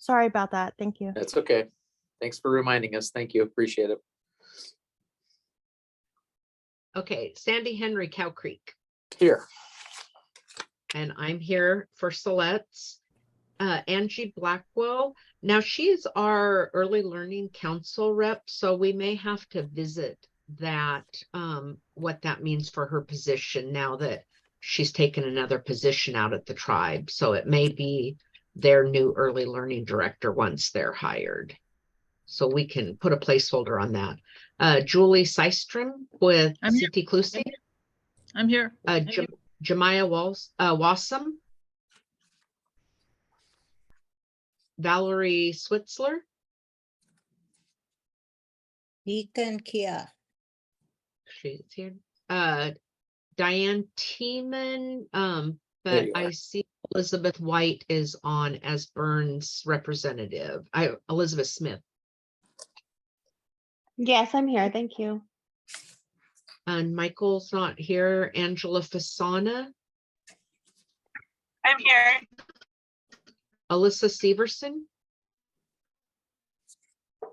Sorry about that. Thank you. That's okay. Thanks for reminding us. Thank you. Appreciate it. Okay, Sandy Henry, Cow Creek, Here. and I'm here for Siletz. Angie Blackwell. Now she's our early learning council rep, so we may have to visit that, what that means for her position now that she's taken another position out at the tribe. So it may be their new early learning director once they're hired. So we can put a placeholder on that. Julie Systrom with I'm here. City Clusi. I'm here. Jemiah Wassam. Valerie Switzler. Deacon Kia. She's here. Diane Tiemann, There but you I are. see Elizabeth White is on as Burns representative. Elizabeth Smith. Yes, I'm here. Thank you. And Michael's not here. Angela Fasana. I'm here. Alyssa Severson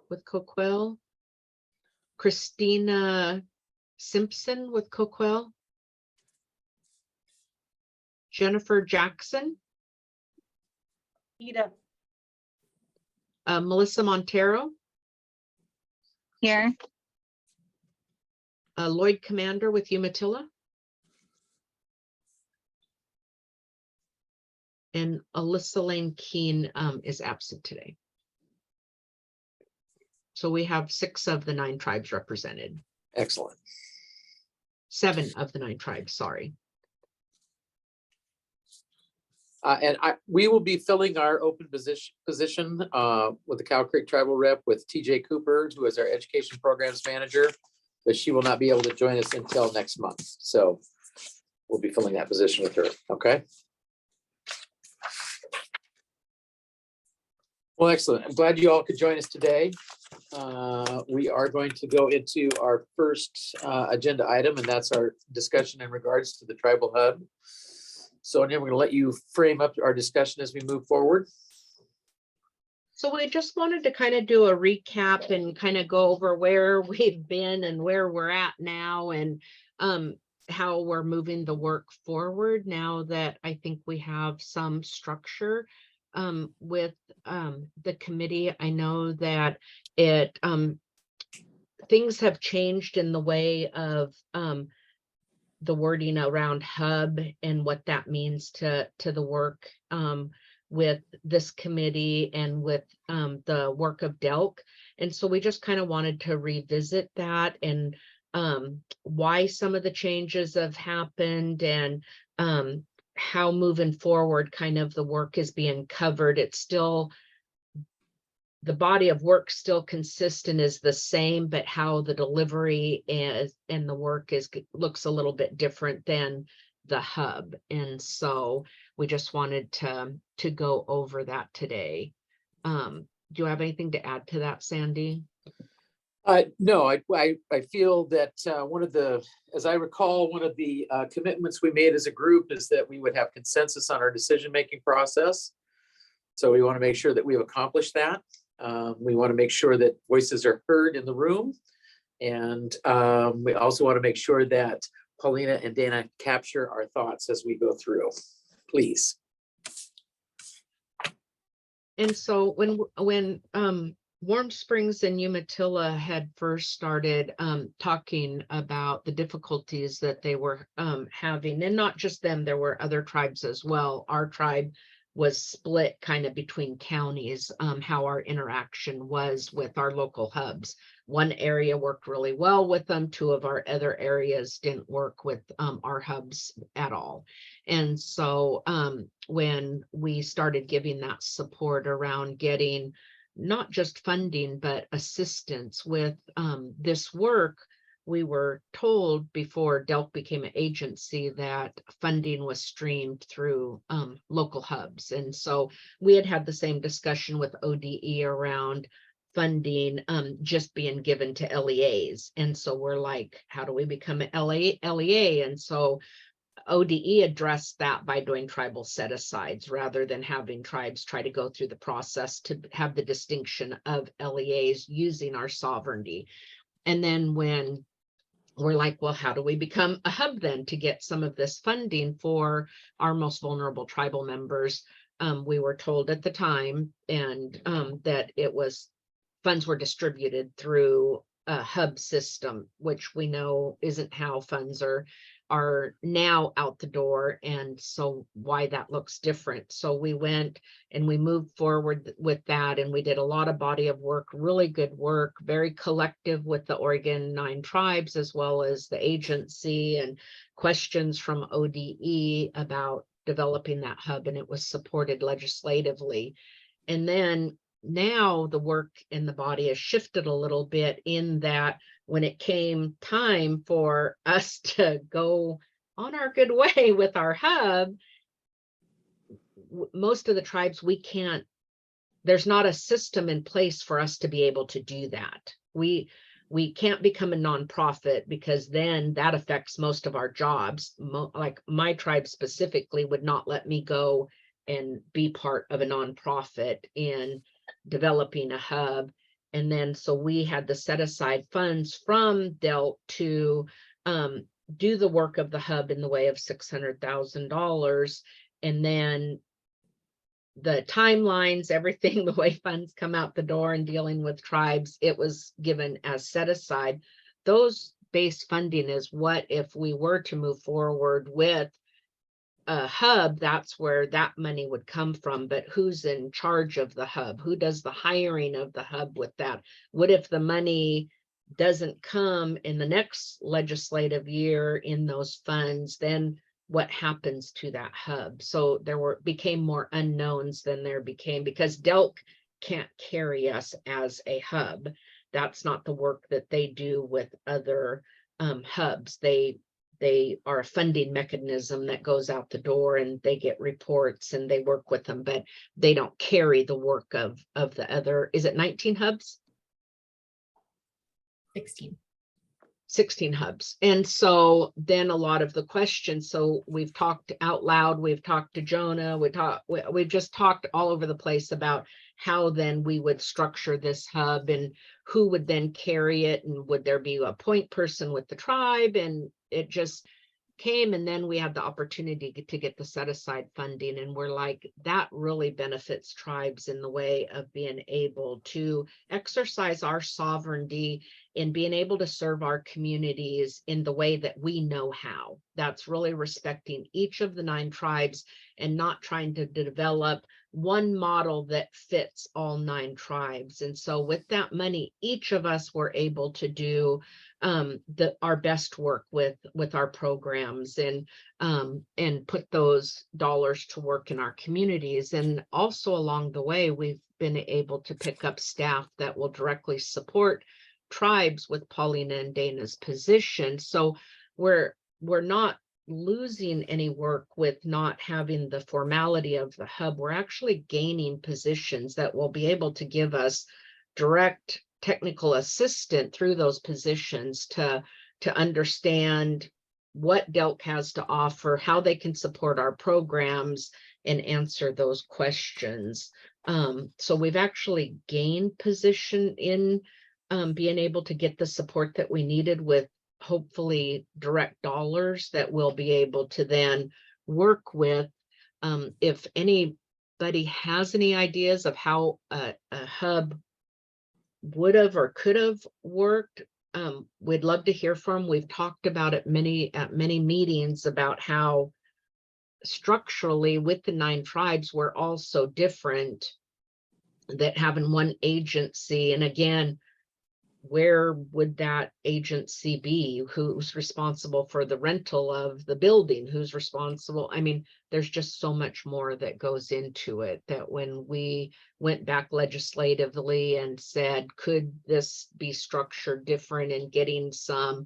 with Coquel. Christina Simpson with Coquel. Jennifer Jackson. Ida. Melissa Montero. Here. Lloyd Commander with Umatilla. And Alyssa Lane Keene is absent today. So we have 6 of the 9 tribes represented. Excellent. 7 of the 9 tribes, sorry. And we will be filling our open position with the Cow Creek Tribal Rep with TJ Cooper, who is our Education Programs Manager, but she will not be able to join us until next month. So we'll be filling that position with her, okay? Well, excellent. I'm glad you all could join us today. We are going to go into our first agenda item, and that's our discussion in regards to the tribal hub. So then we're going to let you frame up our discussion as we move forward. So we just wanted to kind of do a recap and kind of go over where we've been and where we're at now, and how we're moving the work forward now that I think we have some structure with the committee. I know that it things have changed in the way of the wording around hub and what that means to the work with this committee and with the work of DELC. And so we just kind of wanted to revisit that and why some of the changes have happened, and how moving forward kind of the work is being covered. It's still, the body of work still consistent is the same, but how the delivery is and the work looks a little bit different than the hub. And so we just wanted to go over that today. Do you have anything to add to that, Sandy? No, I feel that one of the, as I recall, one of the commitments we made as a group is that we would have consensus on our decision-making process. So we want to make sure that we've accomplished that. We want to make sure that voices are heard in the room. And we also want to make sure that Paulina and Dana capture our thoughts as we go through. Please. And so when Warm Springs and Umatilla had first started talking about the difficulties that they were having, and not just them, there were other tribes as well. Our tribe was split kind of between counties, how our interaction was with our local hubs. One area worked really well with them. 2 of our other areas didn't work with our hubs at all. And so when we started giving that support around getting not just funding, but assistance with this work, we were told before DELC became an agency that funding was streamed through local hubs. And so we had the same discussion with ODE around funding just being given to LEAs. And so we're like, how do we become an LEA? And so ODE addressed that by doing tribal set-asides rather than having tribes try to go through the process to have the distinction of LEAs using our sovereignty. And then when we're like, well, how do we become a hub then to get some of this funding for our most vulnerable tribal members? We were told at the time and that it was funds were distributed through a hub system, which we know isn't how funds are now out the door, and so why that looks different. So we went and we moved forward with that, and we did a lot of body of work, really good work, very collective with the Oregon 9 tribes as well as the agency, and questions from ODE about developing that hub, and it was supported legislatively. And then now the work in the body has shifted a little bit in that when it came time for us to go on our good way with our hub, most of the tribes, there's not a system in place for us to be able to do that. We can't become a nonprofit because then that affects most of our jobs. Like my tribe specifically would not let me go and be part of a nonprofit in developing a hub. And then so we had to set aside funds from DELC to do the work of the hub in the way of $600,000. And then the timelines, everything, the way funds come out the door and dealing with tribes, it was given as set aside. Those base funding is what if we were to move forward with a hub, that's where that money would come from. But who's in charge of the hub? Who does the hiring of the hub with that? What if the money doesn't come in the next legislative year in those funds? Then what happens to that hub? So there became more unknowns than there became, because DELC can't carry us as a hub. That's not the work that they do with other hubs. They are a funding mechanism that goes out the door, and they get reports and they work with them, but they don't carry the work of the other. Is it 19 hubs? 16 hubs. And so then a lot of the questions, so we've talked out loud, we've talked to Jonah, we've just talked all over the place about how then we would structure this hub and who would then carry it, and would there be a point person with the tribe? And it just came, and then we had the opportunity to get the set aside funding, and we're like, that really benefits tribes in the way of being able to exercise our sovereignty in being able to serve our communities in the way that we know how. That's really respecting each of the 9 tribes and not trying to develop one model that fits all 9 tribes. And so with that money, each of us were able to do our best work with our programs and put those dollars to work in our communities. And also along the way, we've been able to pick up staff that will directly support tribes with Paulina and Dana's position. So we're not losing any work with not having the formality of the hub. We're actually gaining positions that will be able to give us direct technical assistance through those positions to understand what DELC has to offer, how they can support our programs and answer those questions. So we've actually gained position in being able to get the support that we needed with hopefully direct dollars that we'll be able to then work with. If anybody has any ideas of how a hub would have or could have worked, we'd love to hear from. We've talked about it at many meetings about how structurally with the 9 tribes, we're all so different, that having one agency, and again, where would that agency be? Who's responsible for the rental of the building? Who's responsible? I mean, there's just so much more that goes into it, that when we went back legislatively and said, could this be structured different, and getting some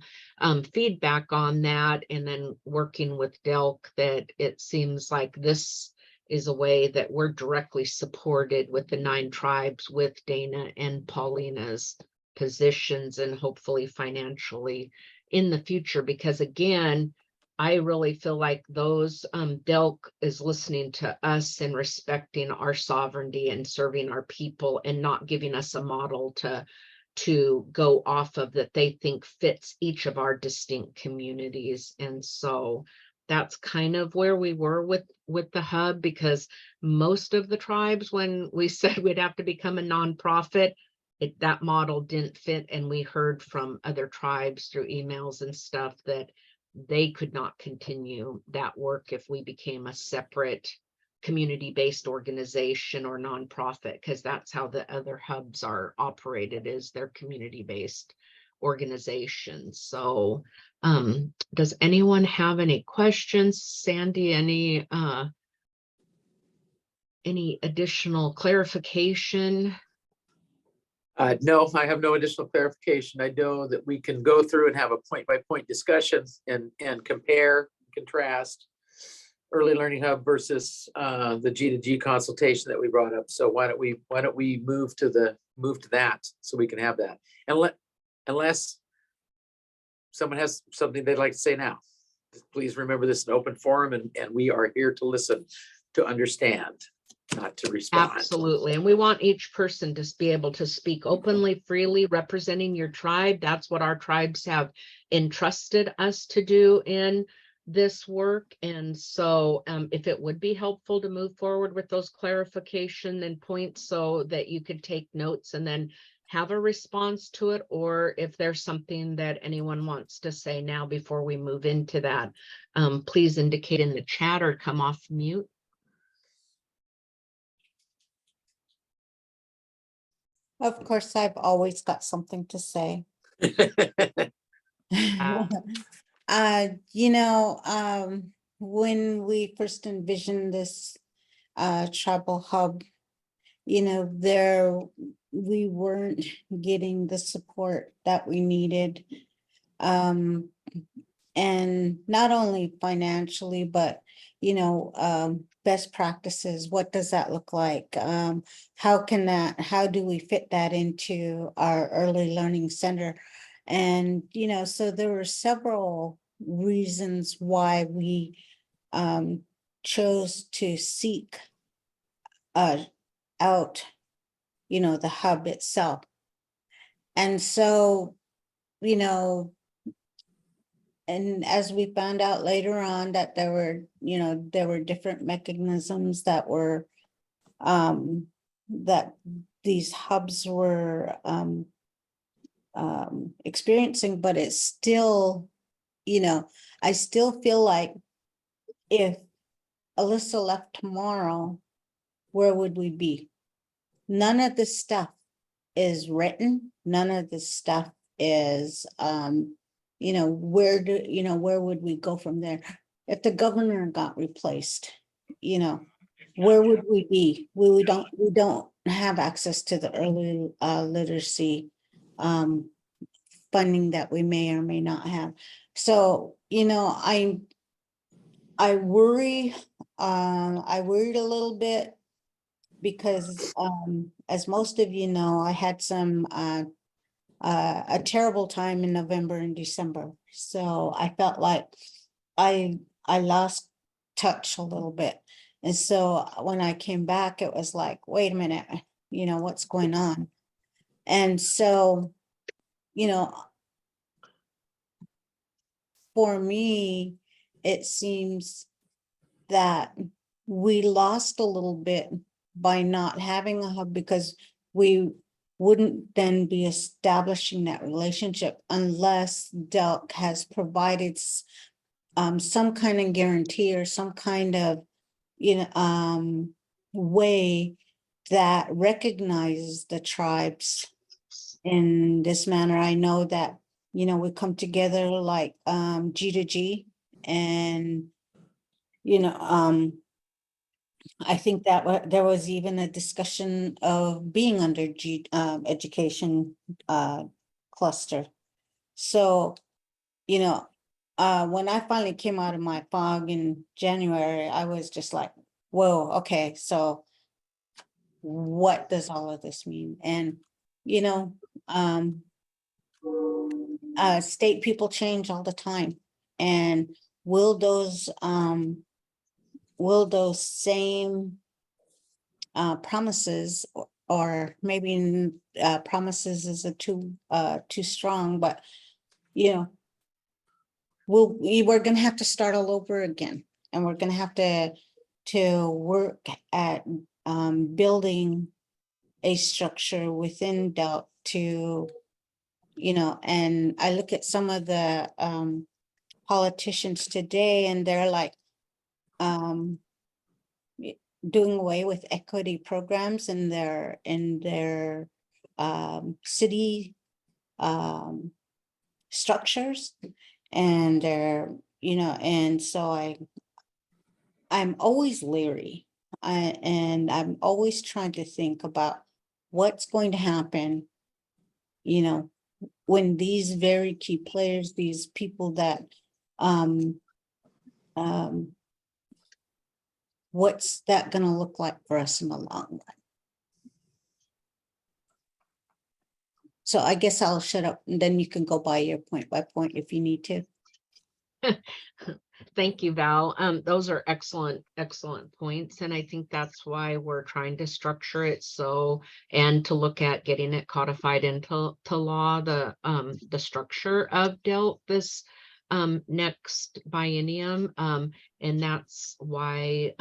feedback on that, and then working with DELC, that it seems like this is a way that we're directly supported with the 9 tribes with Dana and Paulina's positions, and hopefully financially in the future. Because again, I really feel like those, Delk is listening to us and respecting our sovereignty and serving our people and not giving us a model to go off of that they think fits each of our distinct communities. And so that's kind of where we were with the hub, because most of the tribes, when we said we'd have to become a nonprofit, that model didn't fit. And we heard from other tribes through emails and stuff that they could not continue that work if we became a separate community-based organization or nonprofit, because that's how the other hubs are operated, is they're community-based organizations. So does anyone have any questions? Sandy, any additional clarification? No, I have no additional clarification. I know that we can go through and have a point-by-point discussion and compare, contrast Early Learning Hub versus the G2G consultation that we brought up. So why don't we move to that so we can have that? And unless someone has something they'd like to say now, please remember this is an open forum, and we are here to listen, to understand, not to respond. Absolutely. And we want each person to be able to speak openly, freely, representing your tribe. That's what our tribes have entrusted us to do in this work. And so if it would be helpful to move forward with those clarification and points so that you could take notes and then have a response to it, or if there's something that anyone wants to say now before we move into that, please indicate in the chat or come off mute. Of course, I've always got something to say. When we first envisioned this tribal hub, we weren't getting the support that we needed. And not only financially, but best practices. What does that look like? How do we fit that into our early learning center? And, so there were several reasons why we chose to seek out, the hub itself. And so, and as we found out later on that there were different mechanisms that were that these hubs were experiencing, but it's still, I still feel like if Alyssa left tomorrow, where would we be? None of this stuff is written. None of this stuff is where would we go from there? If the governor got replaced, where would we be? We don't have access to the early literacy funding that we may or may not have. So, I worried a little bit because as most of you know, I had some a terrible time in November and December. So I felt like I lost touch a little bit. And so when I came back, it was like, wait a minute, what's going on? And so, for me, it seems that we lost a little bit by not having a hub, because we wouldn't then be establishing that relationship unless Delk has provided some kind of guarantee or some kind of way that recognizes the tribes in this manner. I know that we come together like G2G, and I think that there was even a discussion of being under education cluster. So, when I finally came out of my fog in January, I was just like, whoa, okay, so what does all of this mean? And, state people change all the time. And will those same promises, or maybe promises is a too strong, but you know, we're gonna have to start all over again, and we're gonna have to work at building a structure within DELC to, you know, and I look at some of the politicians today, and they're like doing away with equity programs in their city structures, and they're, you know, and so I'm always leery, and I'm always trying to think about what's going to happen, you know, when these very key players, these people that what's that going to look like for us in the long run? So I guess I'll shut up, and then you can go by your point by point if you need to. Thank you, Val. Those are excellent points. And I think that's why we're trying to structure it so, and to look at getting it codified into law, the structure of DELC this next biennium. And that's why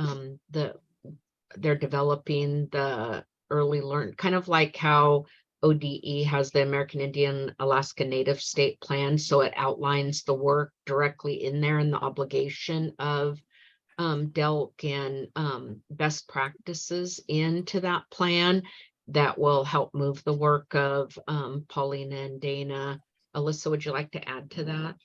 they're developing the early learn, kind of like how ODE has the American Indian Alaska Native State Plan. So it outlines the work directly in there and the obligation of DELC and best practices into that plan that will help move the work of Paulina and Dana. Alyssa, would you like to add to that?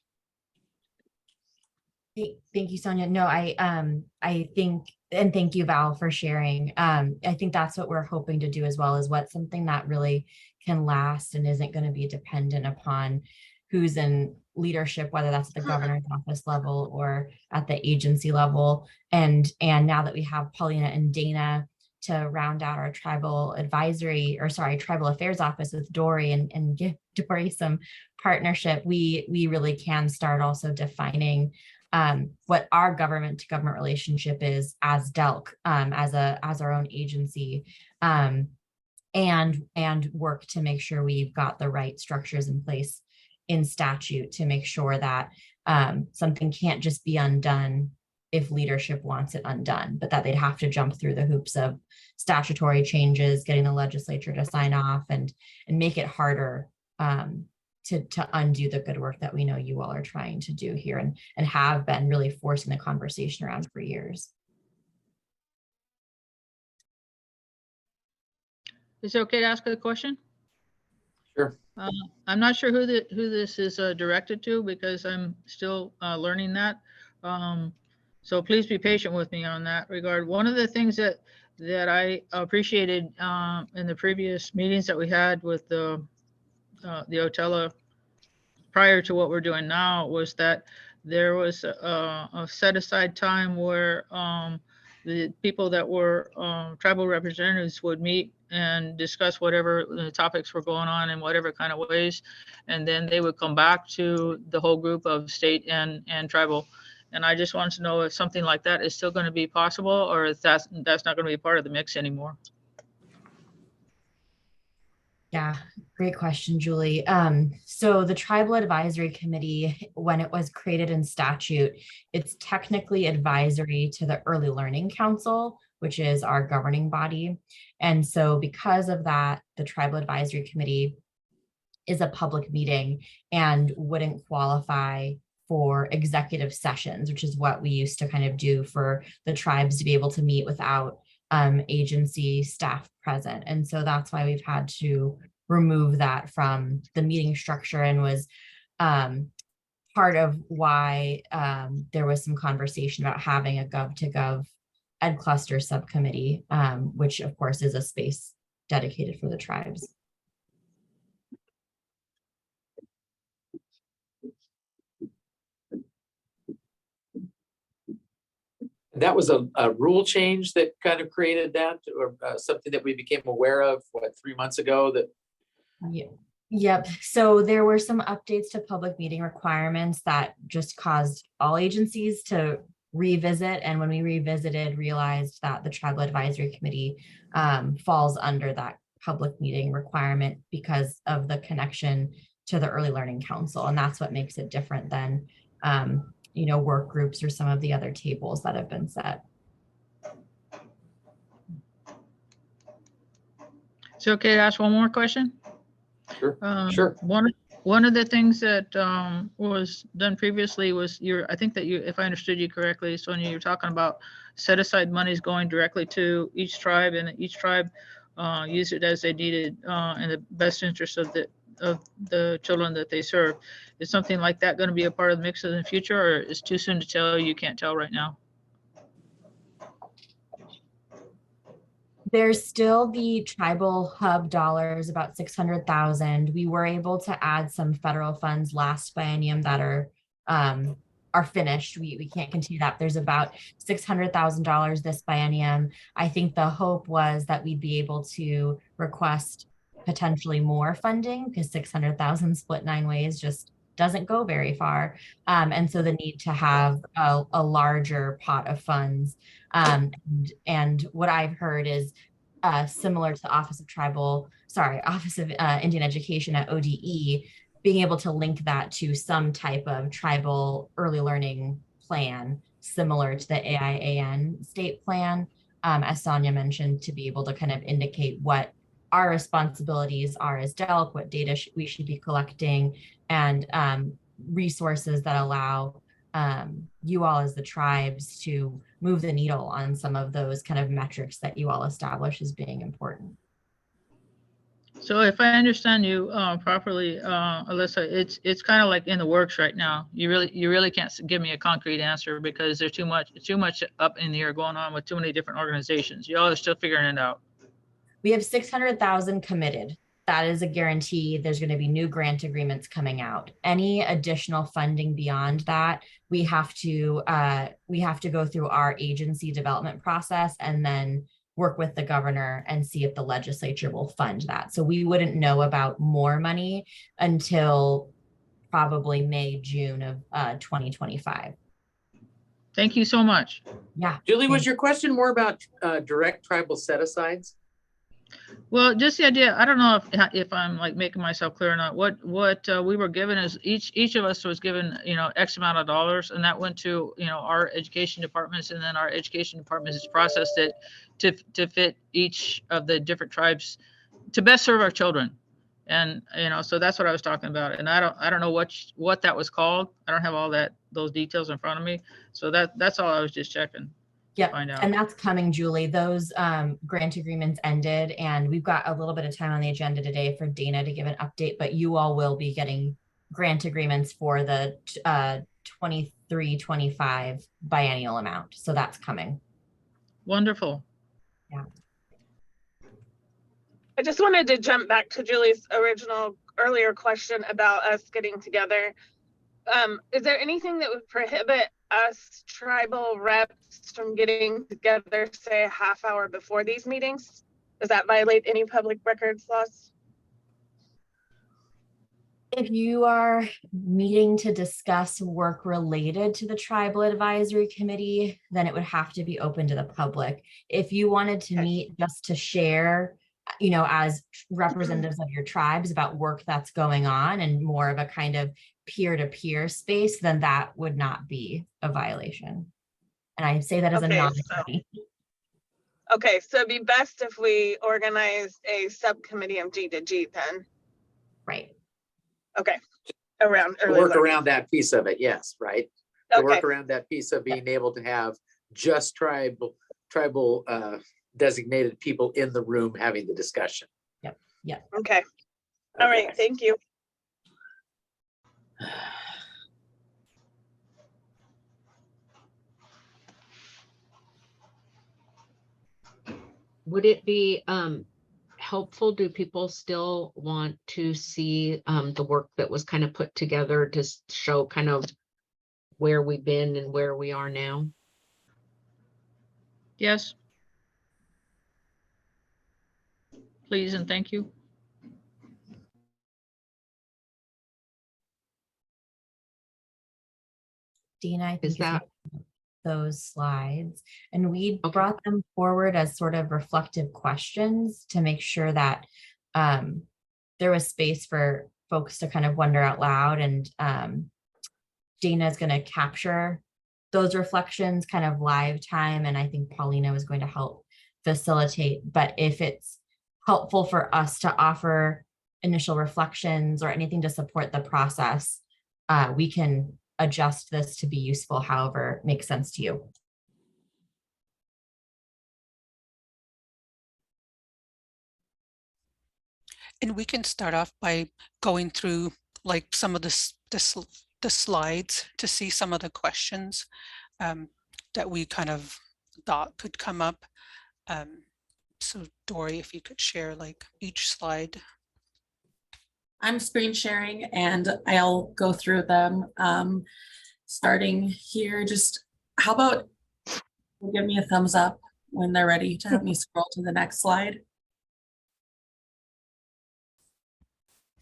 Thank you, Sonia. No, I think, and thank you, Val, for sharing. I think that's what we're hoping to do as well, is what's something that really can last and isn't going to be dependent upon who's in leadership, whether that's at the governor's office level or at the agency level. And now that we have Paulina and Dana to round out our tribal affairs office with Dory and give Dory some partnership, we really can start also defining what our government to government relationship is as DELC, as our own agency, and work to make sure we've got the right structures in place in statute to make sure that something can't just be undone if leadership wants it undone, but that they'd have to jump through the hoops of statutory changes, getting the legislature to sign off, and make it harder to undo the good work that we know you all are trying to do here and have been really forcing the conversation around for years. Is it okay to ask a question? Sure. I'm not sure who this is directed to, because I'm still learning that. So please be patient with me on that regard. One of the things that I appreciated in the previous meetings that we had with the Otella prior to what we're doing now was that there was a set aside time where the people that were tribal representatives would meet and discuss whatever the topics were going on in whatever kind of ways. And then they would come back to the whole group of state and tribal. And I just wanted to know if something like that is still going to be possible, or if that's not going to be part of the mix anymore. Yeah, great question, Julie. So the Tribal Advisory Committee, when it was created in statute, it's technically advisory to the Early Learning Council, which is our governing body. And so because of that, the Tribal Advisory Committee is a public meeting and wouldn't qualify for executive sessions, which is what we used to kind of do for the tribes to be able to meet without agency staff present. And so that's why we've had to remove that from the meeting structure, and was part of why there was some conversation about having a Gov to Gov Ed Cluster subcommittee, which of course is a space dedicated for the tribes. That was a rule change that kind of created that, or something that we became aware of, 3 months ago, that Yep. So there were some updates to public meeting requirements that just caused all agencies to revisit. And when we revisited, realized that the Tribal Advisory Committee falls under that public meeting requirement because of the connection to the Early Learning Council. And that's what makes it different than, work groups or some of the other tables that have been set. Is it okay to ask one more question? Sure. Sure. One of the things that was done previously was I think that if I understood you correctly, Sonia, you're talking about set aside monies going directly to each tribe, and each tribe use it as they needed in the best interest of the children that they serve. Is something like that going to be a part of the mix in the future, or is it too soon to tell? You can't tell right now. There's still the tribal hub dollars, about 600,000. We were able to add some federal funds last biennium that are finished. We can't continue that. There's about $600,000 this biennium. I think the hope was that we'd be able to request potentially more funding, because 600,000 split 9 ways just doesn't go very far. And so the need to have a larger pot of funds. And what I've heard is similar to the Office of Indian Education at ODE, being able to link that to some type of tribal early learning plan, similar to the AIAN state plan, as Sonia mentioned, to be able to kind of indicate what our responsibilities are as DELC, what data we should be collecting, and resources that allow you all as the tribes to move the needle on some of those kind of metrics that you all establish as being important. So if I understand you properly, Alyssa, it's kind of like in the works right now. You really can't give me a concrete answer because there's too much up in the air going on with too many different organizations. You all are still figuring it out. We have 600,000 committed. That is a guarantee. There's going to be new grant agreements coming out. Any additional funding beyond that, we have to go through our agency development process and then work with the governor and see if the legislature will fund that. So we wouldn't know about more money until probably May, June of 2025. Thank you so much. Yeah. Julie, was your question more about direct tribal set-asides? Well, just the idea, I don't know if I'm like making myself clear or not. What we were given is each of us was given, X amount of dollars, and that went to, our education departments, and then our education departments has processed it to fit each of the different tribes to best serve our children. And, so that's what I was talking about. And I don't know what that was called. I don't have all those details in front of me. So that's all I was just checking. Yeah, and that's coming, Julie. Those grant agreements ended, and we've got a little bit of time on the agenda today for Dana to give an update, but you all will be getting grant agreements for the 23-25 biennial amount. So that's coming. Wonderful. Yeah. I just wanted to jump back to Julie's earlier question about us getting together. Is there anything that would prohibit us tribal reps from getting together, say, a half hour before these meetings? Does that violate any public records laws? If you are meeting to discuss work related to the Tribal Advisory Committee, then it would have to be open to the public. If you wanted to meet just to share, as representatives of your tribes about work that's going on and more of a kind of peer-to-peer space, then that would not be a violation. And I say that as a non-attorney. Okay, so it'd be best if we organized a subcommittee of G2G then. Right. Okay. Around To early work learning. around that piece of it, yes, right? To Okay. work around that piece of being able to have just tribal designated people in the room having the discussion. Yep. Okay. All right. Okay. Thank you. Would it be helpful? Do people still want to see the work that was kind of put together to show kind of where we've been and where we are now? Yes. Please and thank you. Dina, I Is think if you that, those slides, and we Okay. brought them forward as sort of reflective questions to make sure that there was space for folks to kind of wonder out loud, and Dana is going to capture those reflections kind of live time, and I think Paulina was going to help facilitate. But if it's helpful for us to offer initial reflections or anything to support the process, we can adjust this to be useful however makes sense to you. And we can start off by going through like some of the slides to see some of the questions that we kind of thought could come up. So Dory, if you could share like each slide. I'm screen sharing and I'll go through them. Starting here, just how about give me a thumbs up when they're ready to have me scroll to the next slide.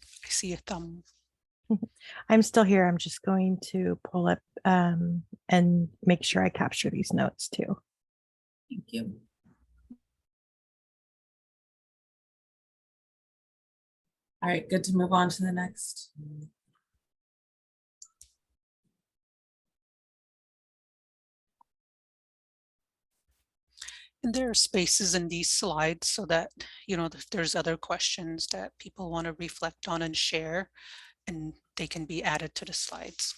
I see a thumb. I'm still here. I'm just going to pull up and make sure I capture these notes too. Thank you. All right, good to move on to the next. And there are spaces in these slides so that, you know, if there's other questions that people want to reflect on and share, and they can be added to the slides.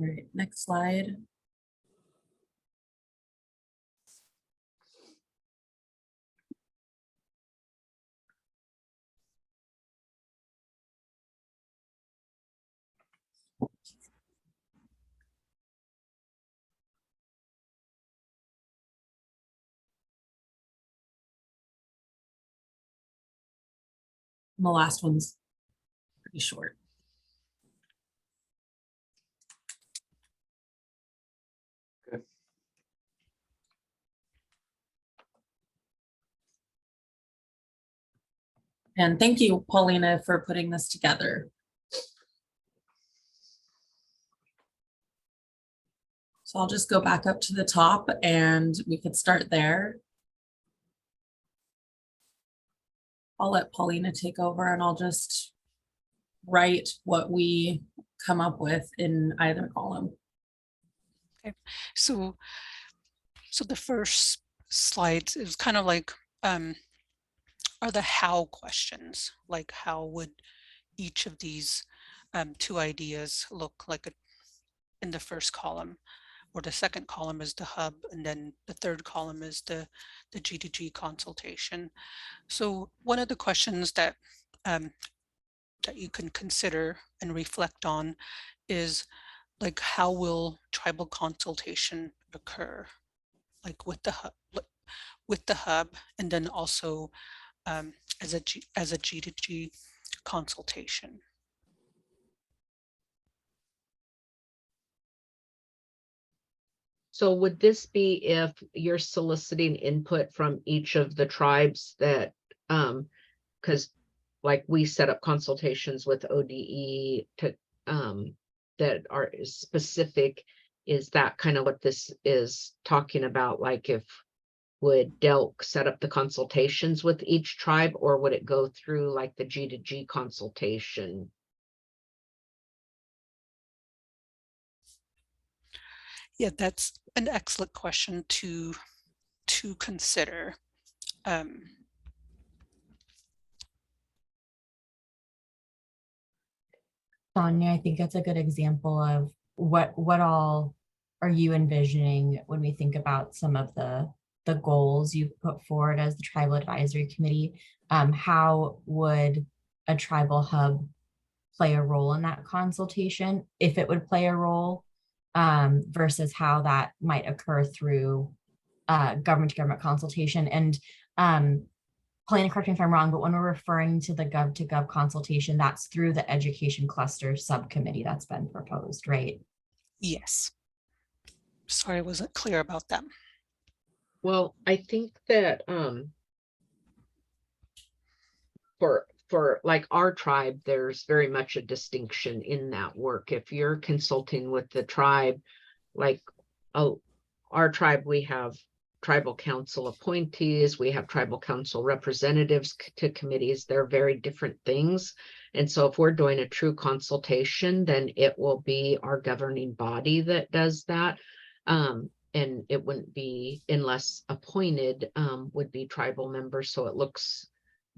All right, next slide. And the last one's pretty short. Okay. And thank you, Paulina, for putting this together. So I'll just go back up to the top and we could start there. I'll let Paulina take over and I'll just write what we come up with in either column. Okay, so the first slide is kind of like are the how questions, like how would each of these two ideas look like in the first column, or the second column is the hub, and then the third column is the G2G consultation. So one of the questions that that you can consider and reflect on is like, how will tribal consultation occur, like with the hub, and then also as a G2G consultation. so would this be if you're soliciting input from each of the tribes that, because like we set up consultations with ODE to, that are specific, is that kind of what this is talking about? Like if, would Delk set up the consultations with each tribe, or would it go through like the G2G consultation? Yeah, that's an excellent question to consider. Sonia, I think that's a good example of what all are you envisioning when we think about some of the goals you've put forward as the Tribal Advisory Committee. How would a tribal hub play a role in that consultation, if it would play a role, versus how that might occur through government-to-government consultation? And Paulina, correct me if I'm wrong, but when we're referring to the gov-to-gov consultation, that's through the education cluster subcommittee that's been proposed, right? Yes. Sorry, I wasn't clear about that. Well, I think that for like our tribe, there's very much a distinction in that work. If you're consulting with the tribe, like our tribe, we have tribal council appointees, we have tribal council representatives to committees. They're very different things. And so if we're doing a true consultation, then it will be our governing body that does that. And it wouldn't be, unless appointed, would be tribal members. So it looks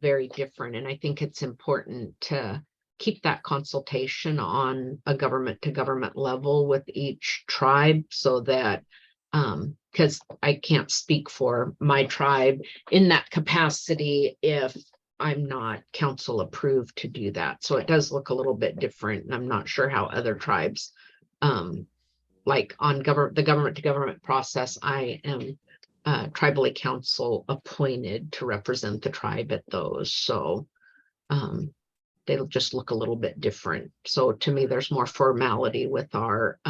very different. And I think it's important to keep that consultation on a government to government level with each tribe, so that because I can't speak for my tribe in that capacity if I'm not council approved to do that. So it does look a little bit different. And I'm not sure how other tribes, like on the government to government process, I am tribally council appointed to represent the tribe at those. So they'll just look a little bit different. So to me, there's more formality with our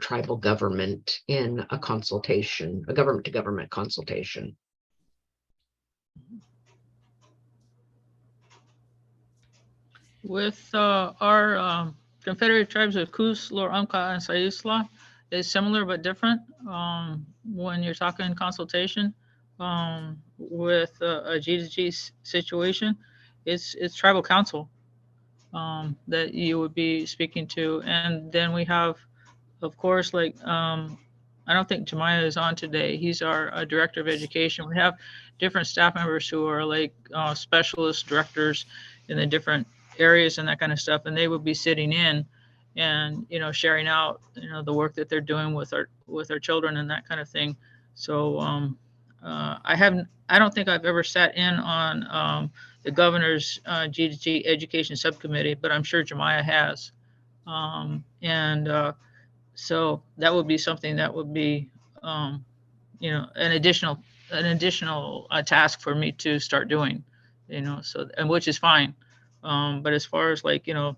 tribal government in a consultation, a government to government consultation. With our Confederate Tribes of Coos, Lower Umpqua, and Siuslaw is similar but different when you're talking consultation with a G2G situation. It's tribal council that you would be speaking to. And then we have, of course, like, I don't think Jemiah is on today. He's our director of education. We have different staff members who are like specialist directors in the different areas and that kind of stuff. And they would be sitting in and, you know, sharing out, you know, the work that they're doing with our children and that kind of thing. So I don't think I've ever sat in on the governor's G2G education subcommittee, but I'm sure Jemiah has. So that would be something that would be, you know, an additional task for me to start doing, you know, so, and which is fine. But as far as like, you know,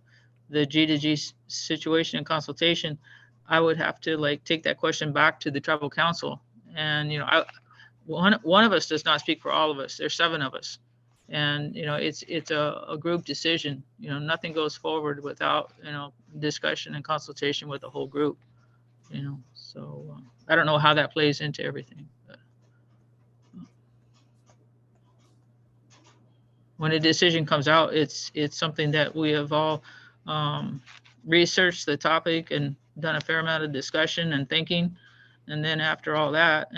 the G2G situation and consultation, I would have to like take that question back to the tribal council. And, you know, one of us does not speak for all of us. There's 7 of us. And, you know, it's a group decision. You know, nothing goes forward without, you know, discussion and consultation with the whole group, you know. So I don't know how that plays into everything. But when a decision comes out, it's something that we have all researched the topic and done a fair amount of discussion and thinking. And then after all that,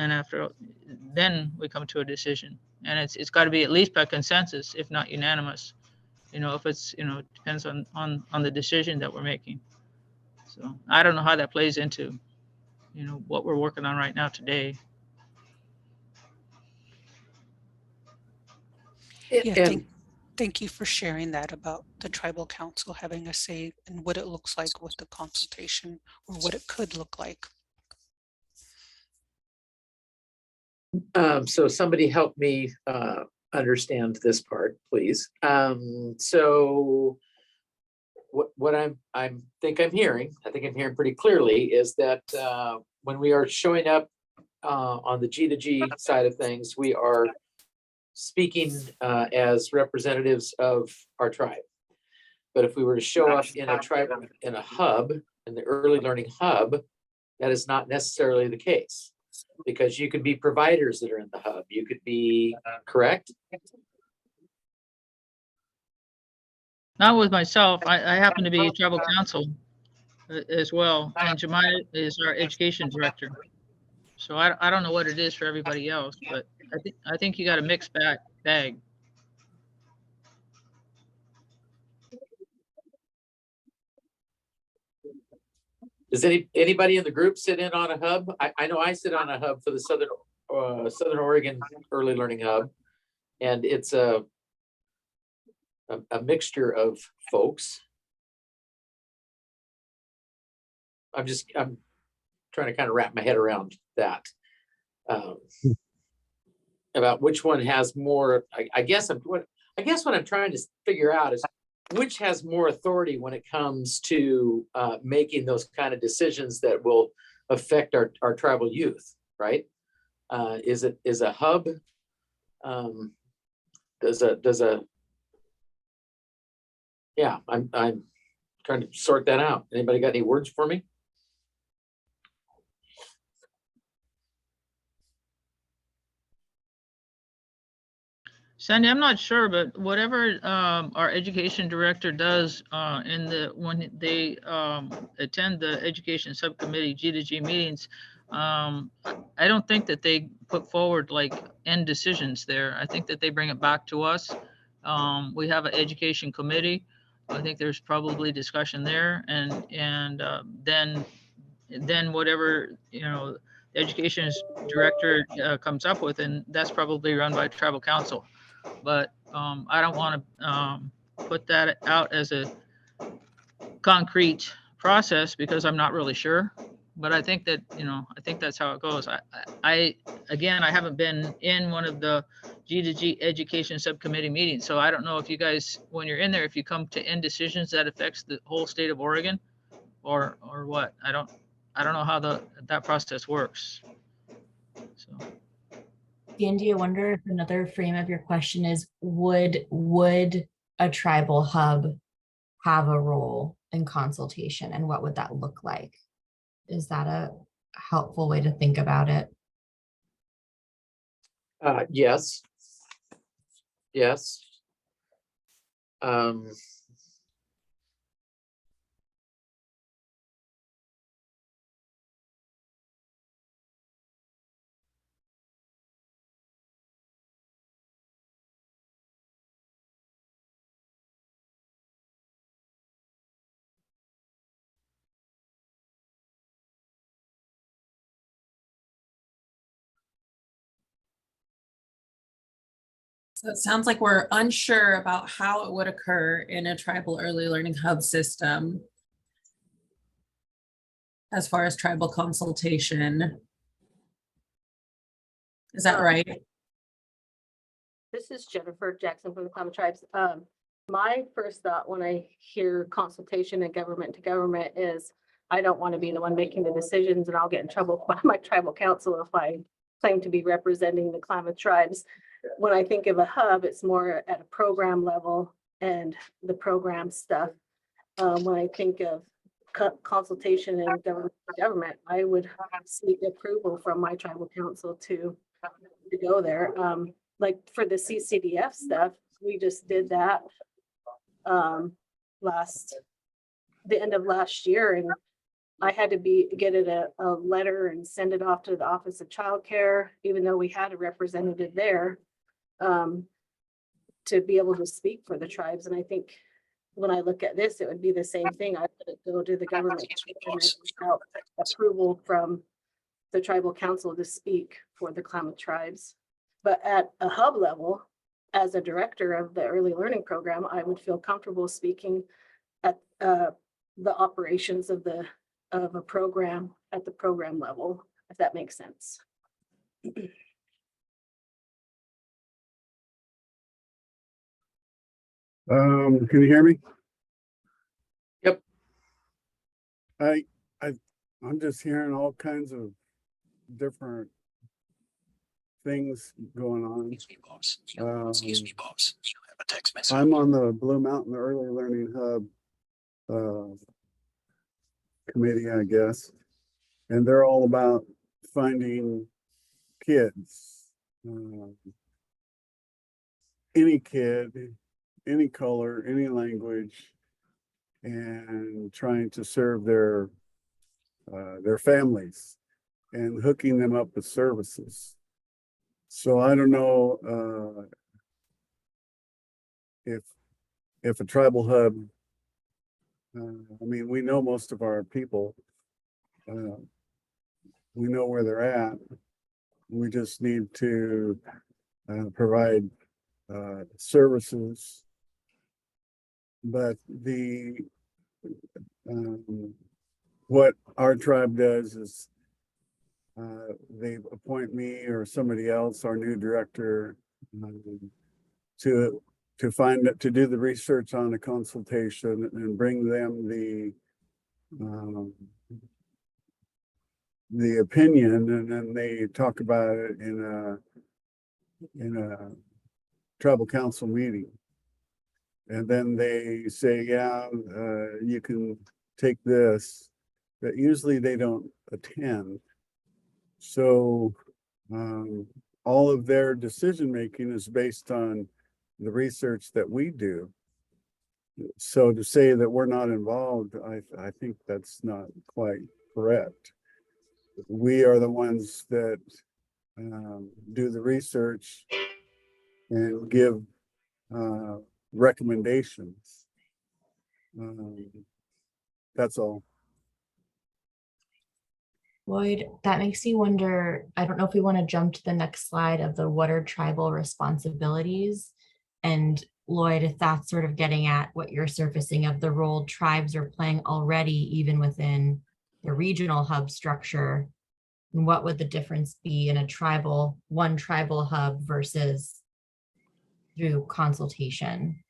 then we come to a decision. And it's got to be at least by consensus, if not unanimous. You know, if it's, you know, depends on the decision that we're making. So I don't know how that plays into, you know, what we're working on right now today. Yeah, thank you for sharing that about the tribal council having a say in what it looks like with the consultation, or what it could look like. So somebody help me understand this part, please. So what I think I'm hearing pretty clearly is that when we are showing up on the G2G side of things, we are speaking as representatives of our tribe. But if we were to show up in a tribe, in a hub, in the early learning hub, that is not necessarily the case. Because you could be providers that are in the hub. You could be, correct? Not with myself. I happen to be tribal council as well. And Jemiah is our education director. So I don't know what it is for everybody else, but I think you got a mixed bag. Does anybody in the group sit in on a hub? I know I sit on a hub for the Southern Oregon Early Learning Hub, and it's a mixture of folks. I'm trying to kind of wrap my head around that, about which one has more. I guess what I'm trying to figure out is which has more authority when it comes to making those kind of decisions that will affect our tribal youth, right? Is a hub Yeah, I'm trying to sort that out. Anybody got any words for me? Sandy, I'm not sure, but whatever our education director does when they attend the education subcommittee G2G meetings, I don't think that they put forward like end decisions there. I think that they bring it back to us. We have an education committee. I think there's probably discussion there, and then whatever the education director comes up with, and that's probably run by tribal council. But I don't want to put that out as a concrete process because I'm not really sure. But I think that, I think that's how it goes. Again, I haven't been in one of the G2G education subcommittee meetings. So I don't know if you guys, when you're in there, if you come to end decisions that affects the whole state of Oregon or what. I don't know how that process works. So. Sandy, I wonder if another frame of your question is, would a tribal hub have a role in consultation, and what would that look like? Is that a helpful way to think about it? Yes. Yes. So it sounds like we're unsure about how it would occur in a tribal early learning hub system as far as tribal consultation. Is that right? This is Jennifer Jackson from the Klamath Tribes. My first thought when I hear consultation and government to government is I don't want to be the one making the decisions, and I'll get in trouble by my tribal council if I claim to be representing the Klamath Tribes. When I think of a hub, it's more at a program level and the program stuff. When I think of consultation and government to government, I would seek approval from my tribal council to go there. Like for the CCDF stuff, we just did that the end of last year, and I had to get it a letter and send it off to the Office of Child Care, even though we had a representative there, to be able to speak for the tribes. And I think when I look at this, it would be the same thing. I would go to the government without approval from the tribal council to speak for the Klamath Tribes. But at a hub level, as a director of the early learning program, I would feel comfortable speaking at the operations of a program at the program level, if that makes sense. Can you hear me? Yep. I'm just hearing all kinds of different things going on. Excuse me, boss. You have a text message. I'm on the Blue Mountain Early Learning Hub committee, I guess, and they're all about finding kids, any kid, any color, any language, and trying to serve their families and hooking them up with services. So I don't know if a tribal hub, I mean, we know most of our people, we know where they're at. We just need to provide services. But what our tribe does is they appoint me or somebody else, our new director, to do the research on the consultation and bring them the opinion, and then they talk about it in a tribal council meeting. And then they say, yeah, you can take this, but usually they don't attend. So all of their decision-making is based on the research that we do. So to say that we're not involved, I think that's not quite correct. We are the ones that do the research and give recommendations. That's all. Lloyd, that makes me wonder, I don't know if we want to jump to the next slide of the what are tribal responsibilities? And Lloyd, if that's sort of getting at what you're surfacing of the role tribes are playing already, even within the regional hub structure, and what would the difference be in one tribal hub versus through consultation?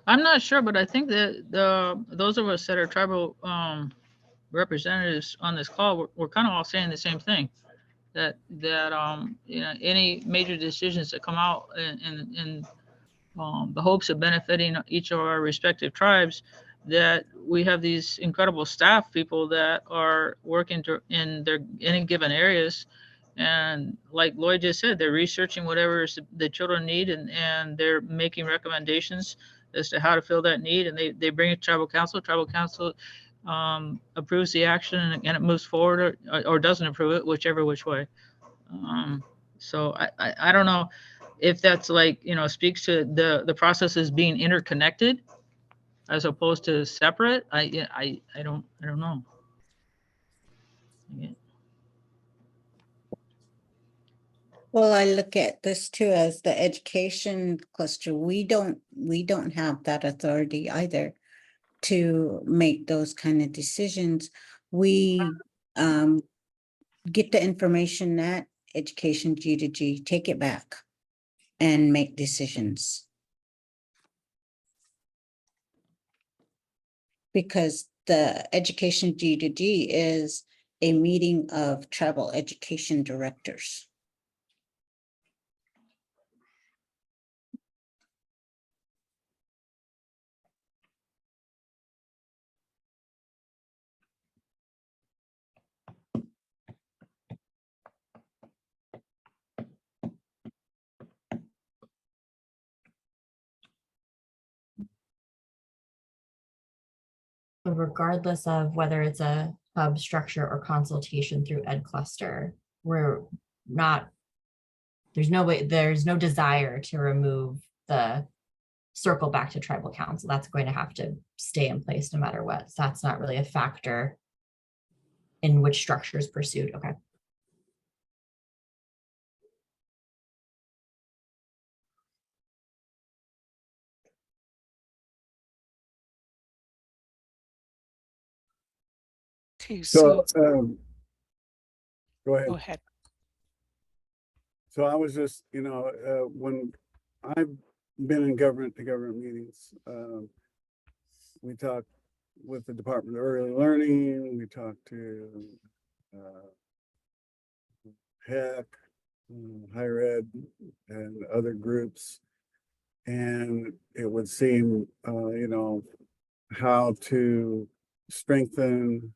I'm not sure, but I think that those of us that are tribal representatives on this call, we're kind of all saying the same thing. That you know, any major decisions that come out in the hopes of benefiting each of our respective tribes, that we have these incredible staff people that are working in their any given areas. And like Lloyd just said, they're researching whatever the children need, and they're making recommendations as to how to fill that need. And they bring it to tribal council. Tribal council approves the action, and it moves forward, or doesn't approve it, which way. So I don't know if that's like, you know, speaks to the processes being interconnected as opposed to separate. I don't know. Yeah. Well, I look at this too as the education cluster. We don't have that authority either to make those kind of decisions. We get the information at education G to G, take it back and make decisions. Because the education G to G is a meeting of tribal education directors. But regardless of whether it's a hub structure or consultation through Ed Cluster, we're not, there's no desire to remove the circle back to tribal council. That's going to have to stay in place no matter what. So that's not really a factor in which structure is pursued. Okay. Okay, So, so go ahead. go ahead. So I was just, you know, when I've been in government to government meetings, we talked with the Department of Early Learning, we talked to HEC, higher ed, and other groups. And it would seem, you know, how to strengthen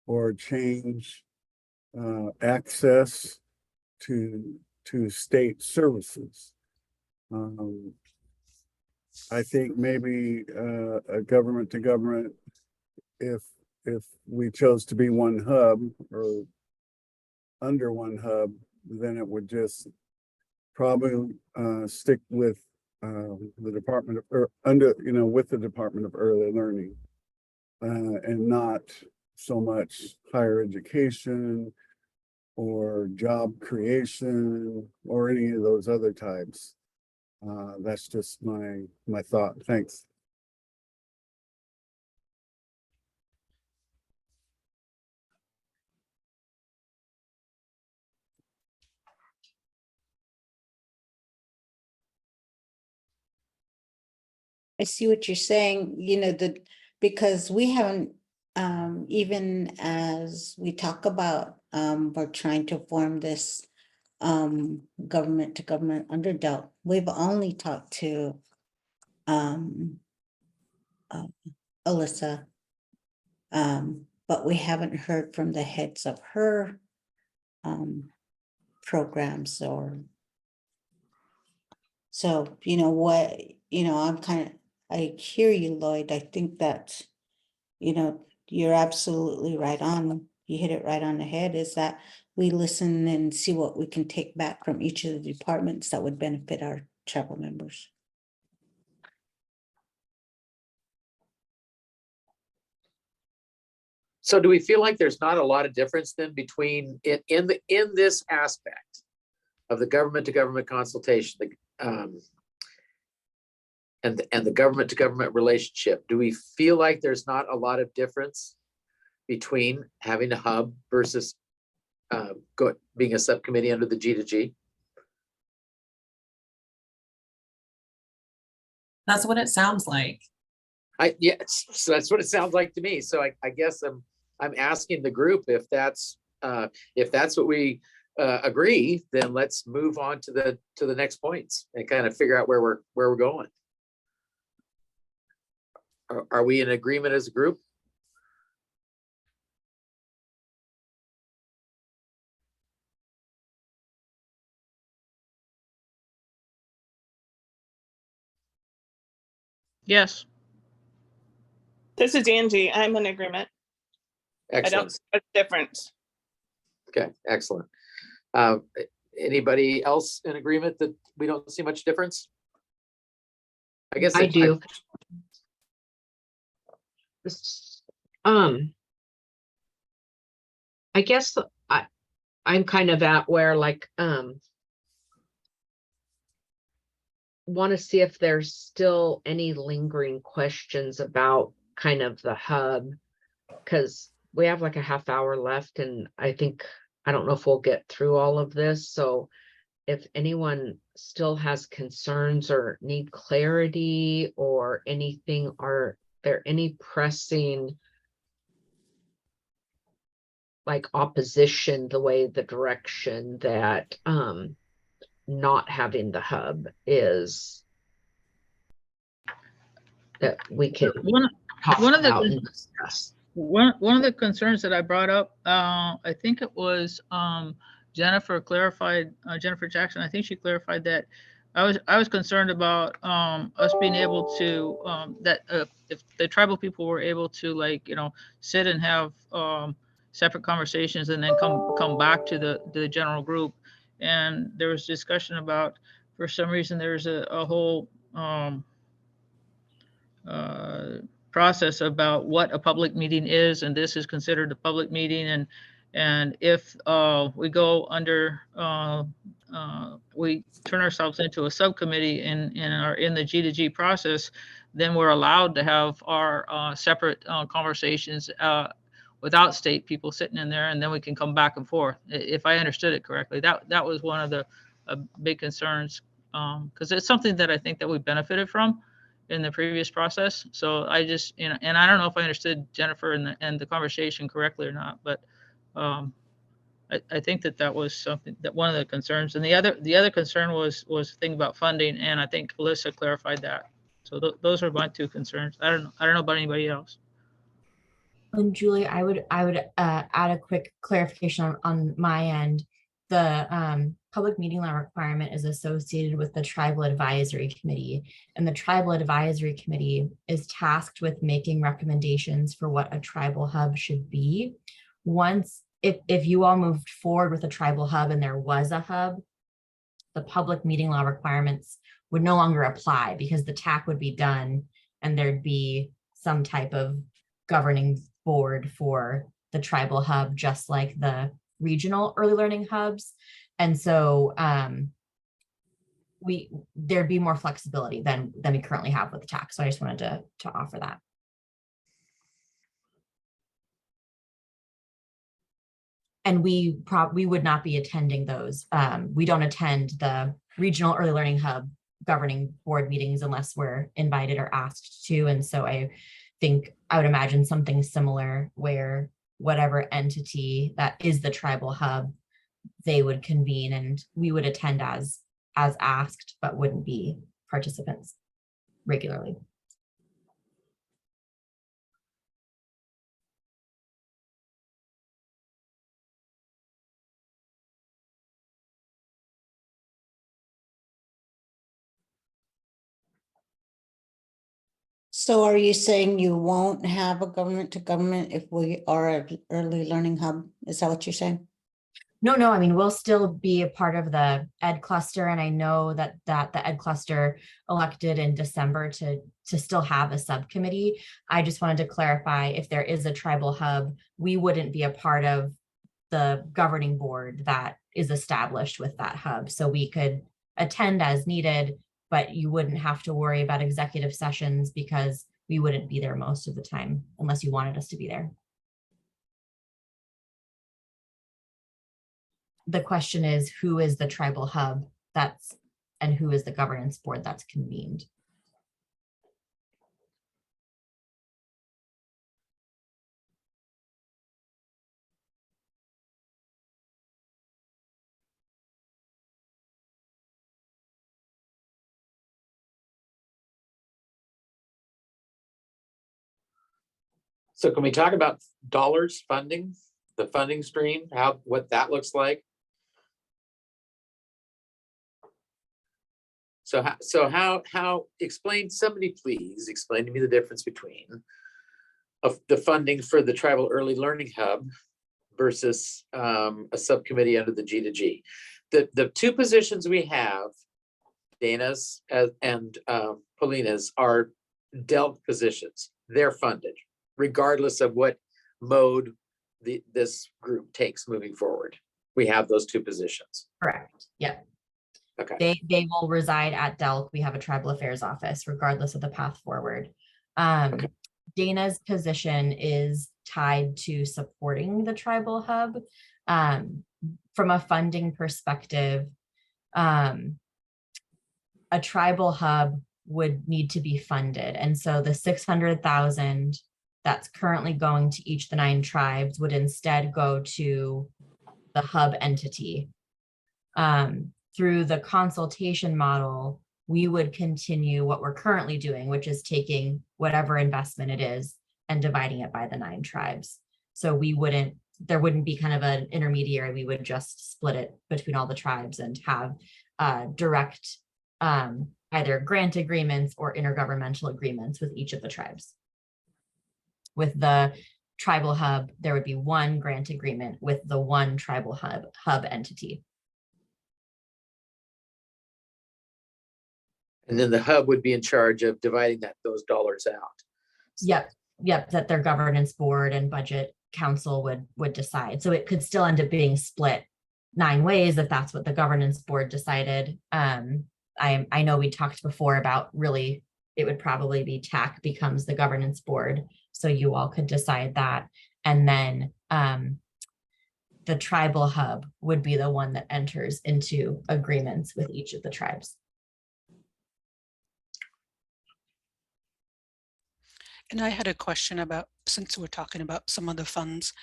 or change access to state services. I think maybe a government to government, if we chose to be one hub or under one hub, then it would just probably stick with the Department of, or under, you know, with the Department of Early Learning, and not so much higher education or job creation or any of those other types. That's just my thought. Thanks. I see what you're saying, you know, because we haven't even as we talk about, we're trying to form this government to government underdelt, we've only talked to Alyssa. But we haven't heard from the heads of her programs or. So, you know what, I hear you, Lloyd. I think that, you're absolutely right on. You hit it right on the head, is that we listen and see what we can take back from each of the departments that would benefit our tribal members. So do we feel like there's not a lot of difference then between in this aspect of the government to government consultation, and the government to government relationship? Do we feel like there's not a lot of difference between having a hub versus being a subcommittee under the G2G? That's what it sounds like. Yes, so that's what it sounds like to me. So I guess I'm asking the group if that's what we agree, then let's move on to the next points and kind of figure out where we're going. Are we in agreement as a group? Yes. This is Angie. I'm in agreement. I don't Excellent. see a difference. Okay, excellent. Anybody else in agreement that we don't see much difference? I guess I do. I guess I'm kind of at where like want to see if there's still any lingering questions about kind of the hub, because we have like a half hour left, and I don't know if we'll get through all of this. So if anyone still has concerns or need clarity or anything, are there any pressing like opposition the direction that not having the hub is, that we can talk one of the about and discuss? One of the concerns that I brought up, I think it was Jennifer Jackson. I think she clarified that I was concerned about us being able to if the tribal people were able to sit and have separate conversations and then come back to the general group. And there was discussion about, for some reason, there's a whole process about what a public meeting is, and this is considered a public meeting. And if we go under, we turn ourselves into a subcommittee in the G2G process, then we're allowed to have our separate conversations without state people sitting in there, and then we can come back and forth. If I understood it correctly, that was one of the big concerns, because it's something that I think that we benefited from in the previous process. So I just, and I don't know if I understood Jennifer and the conversation correctly or not, but I think that was something that one of the concerns. And the other concern was the thing about funding, and I think Alyssa clarified that. So those are my two concerns. I don't know about anybody else. And Julie, I would add a quick clarification on my end. The public meeting law requirement is associated with the Tribal Advisory Committee, and the Tribal Advisory Committee is tasked with making recommendations for what a tribal hub should be. Once, if you all moved forward with a tribal hub and there was a hub, the public meeting law requirements would no longer apply, because the TAC would be done and there'd be some type of governing board for the tribal hub, just like the regional early learning hubs. And so there'd be more flexibility than we currently have with the TAC. So I just wanted to offer that. And we would not be attending those. We don't attend the regional early learning hub governing board meetings unless we're invited or asked to. And so I I would imagine something similar where whatever entity that is the tribal hub, they would convene and we would attend as asked, but wouldn't be participants regularly. So are you saying you won't have a government to government if we are an early learning hub? Is that what you're saying? No, I mean, we'll still be a part of the Ed Cluster, and I know that the Ed Cluster elected in December to still have a subcommittee. I just wanted to clarify, if there is a tribal hub, we wouldn't be a part of the governing board that is established with that hub. So we could attend as needed, but you wouldn't have to worry about executive sessions because we wouldn't be there most of the time unless you wanted us to be there. The question is, who is the tribal hub and who is the governance board that's convened? So can we talk about dollars funding, the funding stream, what that looks like? Somebody please explain to me the difference between of the funding for the Tribal Early Learning Hub versus a subcommittee under the G2G. The two positions we have, Dana's and Paulina's, are DELC positions. They're funded regardless of what mode this group takes moving forward. We have those two positions. Correct. Yeah. Okay. They will reside at DELC. We have a tribal affairs office, regardless of the path forward. Okay. Dana's position is tied to supporting the tribal hub. From a funding perspective, a tribal hub would need to be funded. And so the 600,000 that's currently going to each of the 9 tribes would instead go to the hub entity. Through the consultation model, we would continue what we're currently doing, which is taking whatever investment it is and dividing it by the 9 tribes. So there wouldn't be kind of an intermediary. We would just split it between all the tribes and have direct either grant agreements or intergovernmental agreements with each of the tribes. With the tribal hub, there would be one grant agreement with the one tribal hub entity. And then the hub would be in charge of dividing those dollars out. Yep, that their governance board and budget council would decide. So it could still end up being split 9 ways if that's what the governance board decided. I know we talked before about really it would probably be TAC becomes the governance board. So you all could decide that. And then the tribal hub would be the one that enters into agreements with each of the tribes. And I had a question about, since we're talking about some of the funds,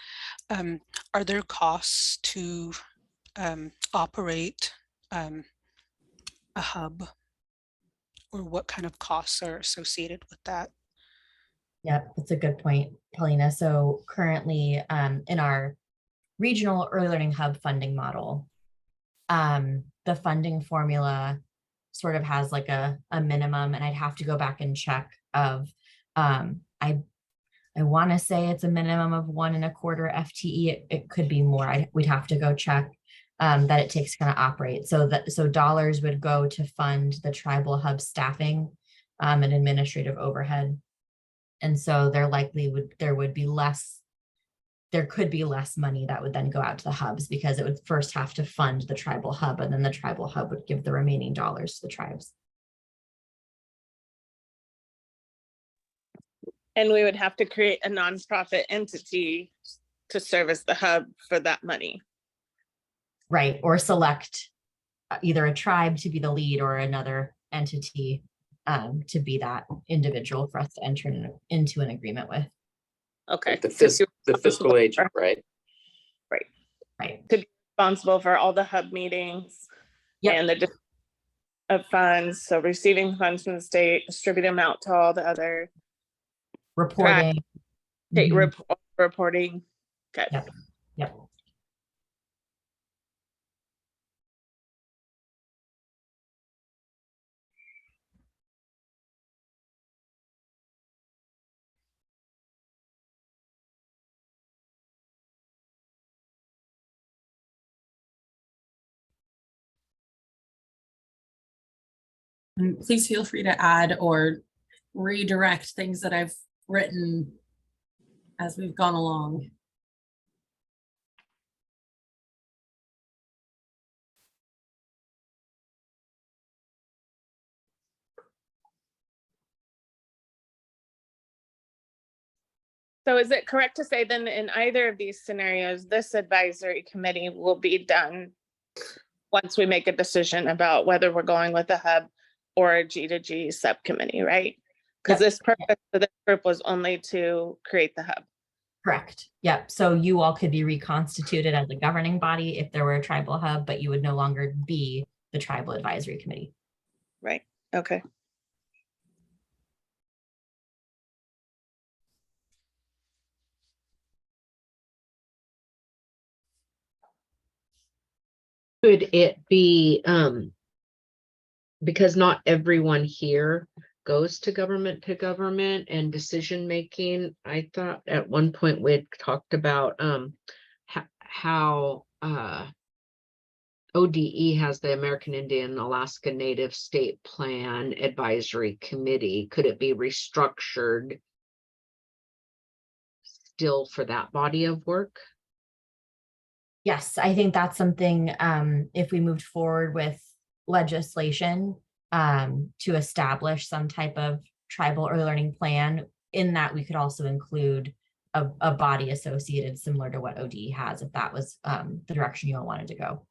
are there costs to operate a hub? Or what kind of costs are associated with that? Yep, that's a good point, Paulina. So currently in our regional early learning hub funding model, the funding formula sort of has like a minimum, and I'd have to go back and check of, I want to say it's a minimum of 1.25 FTE. It could be more. We'd have to go check that it takes to kind of operate. So dollars would go to fund the tribal hub staffing and administrative overhead. And so there could be less money that would then go out to the hubs because it would first have to fund the tribal hub, and then the tribal hub would give the remaining dollars to the tribes. And we would have to create a nonprofit entity to service the hub for that money. Right, or select either a tribe to be the lead or another entity to be that individual for us to enter into an agreement with. Okay. Like the So you're the fiscal responsible agent, for- right? Right. To be responsible for all the hub meetings Yep. and the of funds. So receiving funds from the state, distributing them out to all the other Reporting. state Mhm. reporting. Okay. Yep. Yep. And please feel free to add or redirect things that I've written as we've gone along. So is it correct to say then in either of these scenarios, this advisory committee will be done once we make a decision about whether we're going with a hub or a G2G subcommittee, right? Because Yep. this purpose of this group was only to create the hub. Correct. Yep. So you all could be reconstituted as a governing body if there were a tribal hub, but you would no longer be the tribal advisory committee. Right. Okay. Could it be, because not everyone here goes to government and decision making. I thought at one point we had talked about how ODE has the American Indian Alaska Native State Plan Advisory Committee. Could it be restructured still for that body of work? Yes, I think that's something, if we moved forward with legislation to establish some type of tribal early learning plan, in that we could also include a body associated similar to what ODE has, if that was the direction you all wanted to go.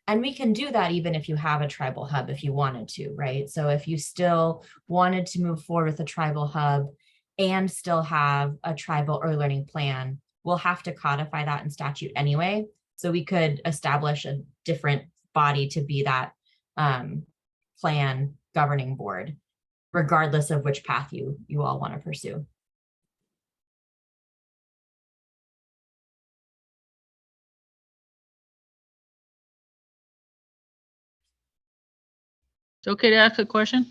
And we can do that even if you have a tribal hub, if you wanted to, right? So if you still wanted to move forward with a tribal hub and still have a tribal early learning plan, we'll have to codify that in statute anyway. So we could establish a different body to be that plan governing board, regardless of which path you all want to pursue. It's okay to ask a question?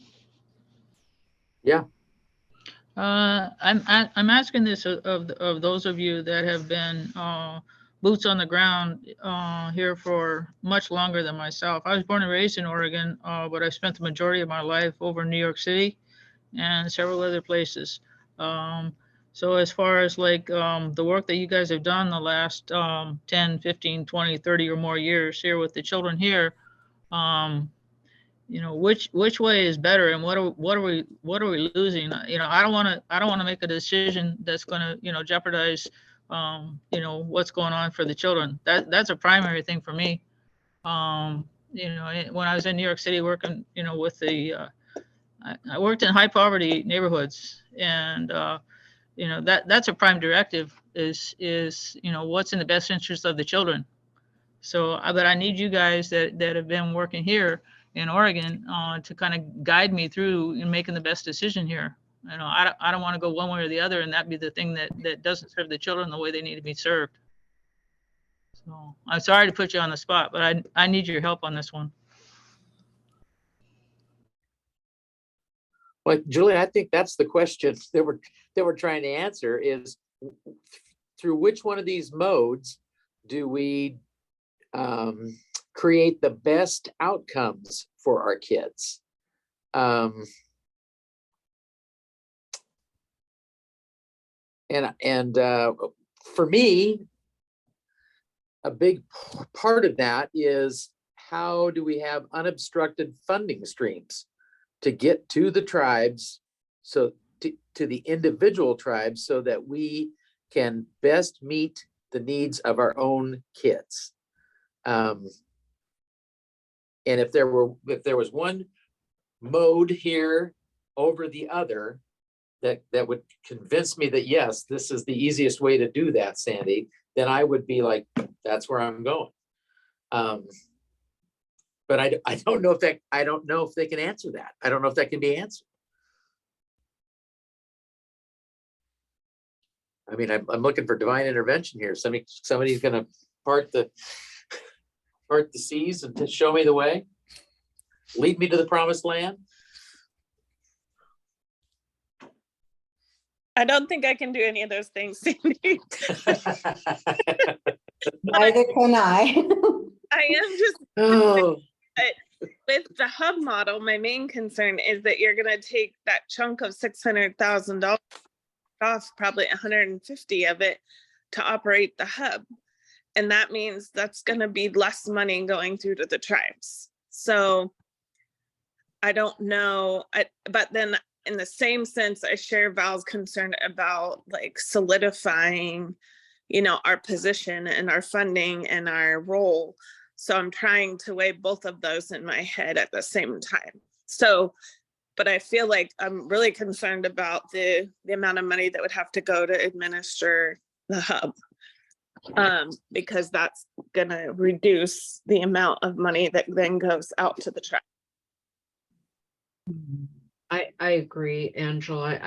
Yeah. I'm asking this of those of you that have been boots on the ground here for much longer than myself. I was born and raised in Oregon, but I spent the majority of my life over in New York City and several other places. So as far as like the work that you guys have done the last 10, 15, 20, 30 or more years here with the children here, you know, which way is better, and what are we losing? You know, I don't want to make a decision that's going to, you know, jeopardize you know, what's going on for the children. That's a primary thing for me. You know, when I was in New York City working, you know, with the I worked in high poverty neighborhoods, and you know, that's a prime directive is you know, what's in the best interest of the children. So but I need you guys that have been working here in Oregon to kind of guide me through in making the best decision here. You know, I don't want to go one way or the other and that be the thing that doesn't serve the children the way they need to be served. So I'm sorry to put you on the spot, but I need your help on this one. Well, Julie, I think that's the question that we're trying to answer is through which one of these modes do we create the best outcomes for our kids? And for me, a big part of that is how do we have unobstructed funding streams to get to the tribes, so to the individual tribes, so that we can best meet the needs of our own kids. And if there was one mode here over the other, that would convince me that, yes, this is the easiest way to do that, Sandy, then I would be like, that's where I'm going. But I don't know if I don't know if they can answer that. I don't know if that can be answered. I mean, I'm looking for divine intervention here. Somebody's gonna part the seas and to show me the way, lead me to the promised land. I don't think I can do any of those things, Sandy. Neither can I. I am just, Oh, with the hub model, my main concern is that you're gonna take that chunk of $600,000 off, probably 150 of it, to operate the hub. And that means that's gonna be less money going through to the tribes. So I don't know, but then in the same sense, I share Val's concern about like solidifying, our position and our funding and our role. So I'm trying to weigh both of those in my head at the same time. So, but I feel like I'm really concerned about the amount of money that would have to go to administer the hub, because that's gonna reduce the amount of money that then goes out to the tribe. I agree, Angela.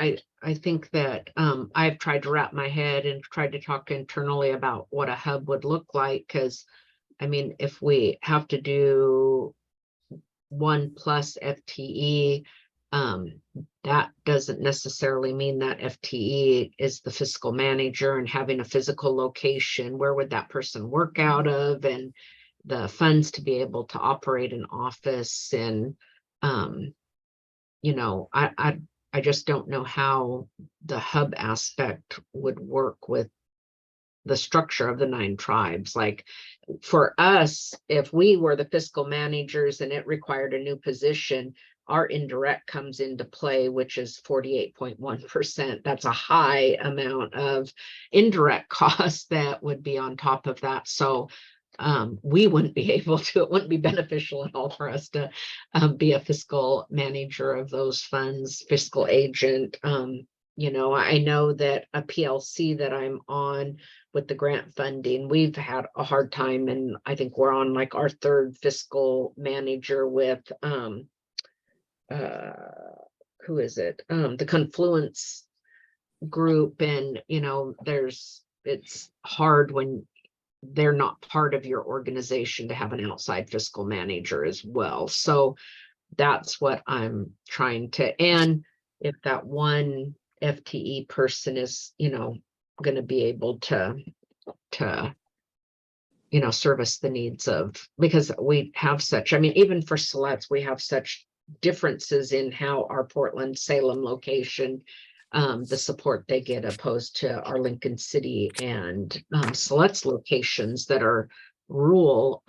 I think that I've tried to wrap my head and tried to talk internally about what a hub would look like, because I mean, if we have to do 1+ FTE, that doesn't necessarily mean that FTE is the fiscal manager and having a physical location. Where would that person work out of, and the funds to be able to operate an office? And I just don't know how the hub aspect would work with the structure of the 9 tribes. Like for us, if we were the fiscal managers and it required a new position, our indirect comes into play, which is 48.1%. That's a high amount of indirect costs that would be on top of that. So we wouldn't be able to, it wouldn't be beneficial at all for us to be a fiscal manager of those funds, fiscal agent. I know that a PLC that I'm on with the grant funding, we've had a hard time, and I think we're on like our 3rd fiscal manager with who is it? The Confluence group. And it's hard when they're not part of your organization to have an outside fiscal manager as well. So that's what I'm trying to, and if that one FTE person is, going to be able to service the needs of, because we have such, I mean, even for Siletz, we have such differences in how our Portland, Salem location, the support they get opposed to our Lincoln City and Siletz locations that are rural,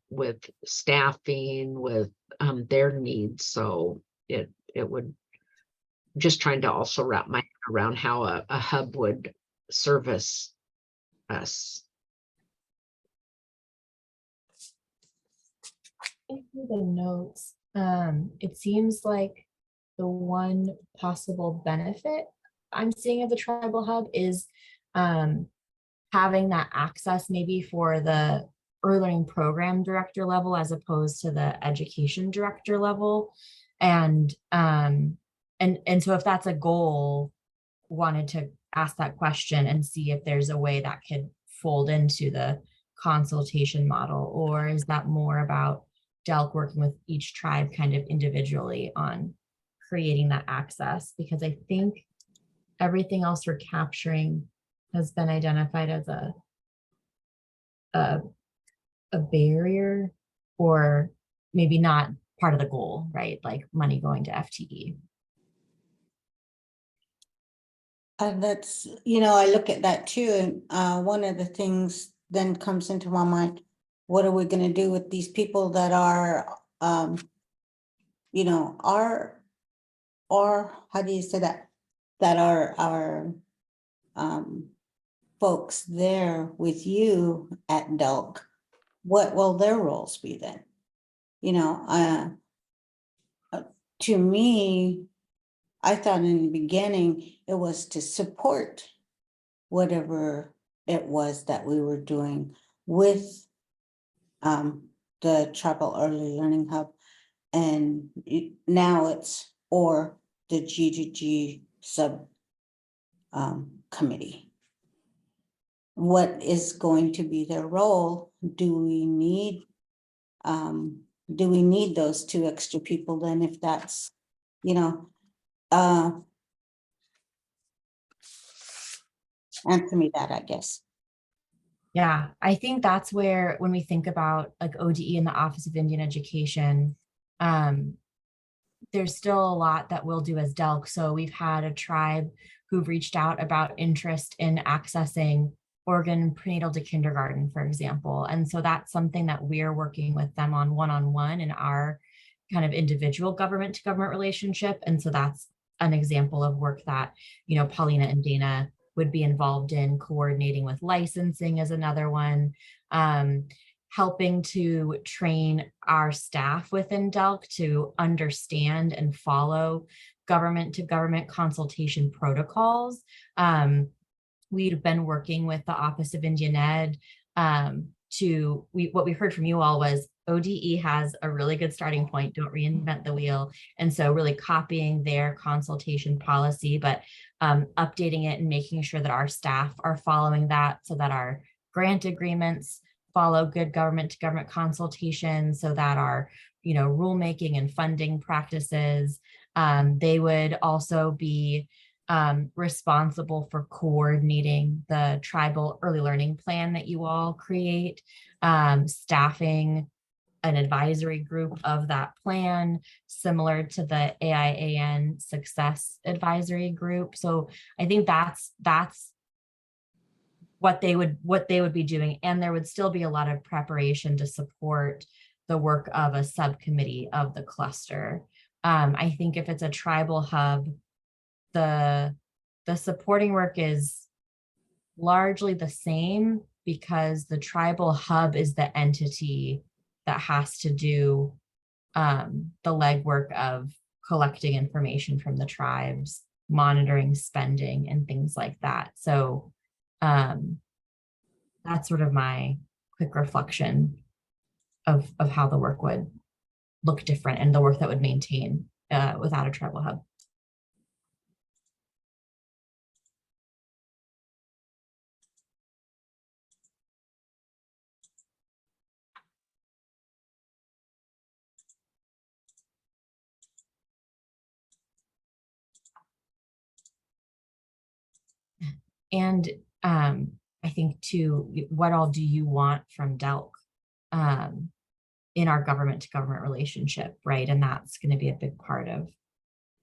with staffing, with their needs. So it would, just trying to also wrap my head around how a hub would service us. Through the notes, it seems like the one possible benefit I'm seeing of the tribal hub is having that access maybe for the early learning program director level as opposed to the education director level. And so if that's a goal, wanted to ask that question and see if there's a way that could fold into the consultation model, or is that more about Delk working with each tribe kind of individually on creating that access? Because I think everything else we're capturing has been identified as a barrier, or maybe not part of the goal, right? Like money going to FTE. That's, I look at that too. And one of the things then comes into my mind, what are we going to do with these people that are, or how do you say that? That are our folks there with you at Delk. What will their roles be then? to me, I thought in the beginning it was to support whatever it was that we were doing with the Tribal Early Learning Hub. And now it's or the G2G sub committee. What is going to be their role? Do we need those 2 extra people then, if that's, you know, answer me that, I guess. Yeah, I think that's where, when we think about like ODE and the Office of Indian Education, there's still a lot that we'll do as DELC. So we've had a tribe who've reached out about interest in accessing Oregon prenatal to kindergarten, for example. And so that's something that we're working with them on one-on-one in our kind of individual government to government relationship. And so that's an example of work that, you know, Paulina and Dana would be involved in. Coordinating with licensing is another one. Helping to train our staff within DELC to understand and follow government to government consultation protocols. We've been working with the Office of Indian Ed what we heard from you all was ODE has a really good starting point. Don't reinvent the wheel. And so really copying their consultation policy, but updating it and making sure that our staff are following that, so that our grant agreements follow good government to government consultation, so that our, you know, rulemaking and funding practices. They would also be responsible for coordinating the tribal early learning plan that you all create, staffing an advisory group of that plan, similar to the AIAN Success Advisory Group. So I think that's what they would be doing. And there would still be a lot of preparation to support the work of a subcommittee of the cluster. I think if it's a tribal hub, the supporting work is largely the same, because the tribal hub is the entity that has to do the legwork of collecting information from the tribes, monitoring spending and things like that. So that's sort of my quick reflection of how the work would look different and the work that would maintain without a tribal hub. And I think too, what all do you want from DELC in our government to government relationship, right? And that's going to be a big part of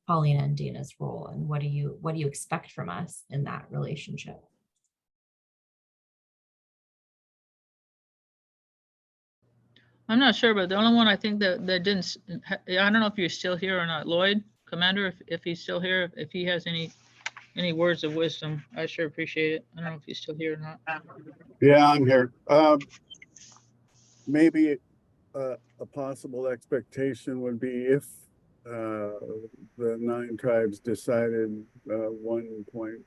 Paulina and Dana's role. And what do you expect from us in that relationship? I'm not sure, but the only one I think that didn't, I don't know if you're still here or not, Lloyd, Commander, if he's still here, if he has any words of wisdom, I sure appreciate it. I don't know if he's still here or not. Yeah, I'm here. Maybe a possible expectation would be if the 9 tribes decided 1.5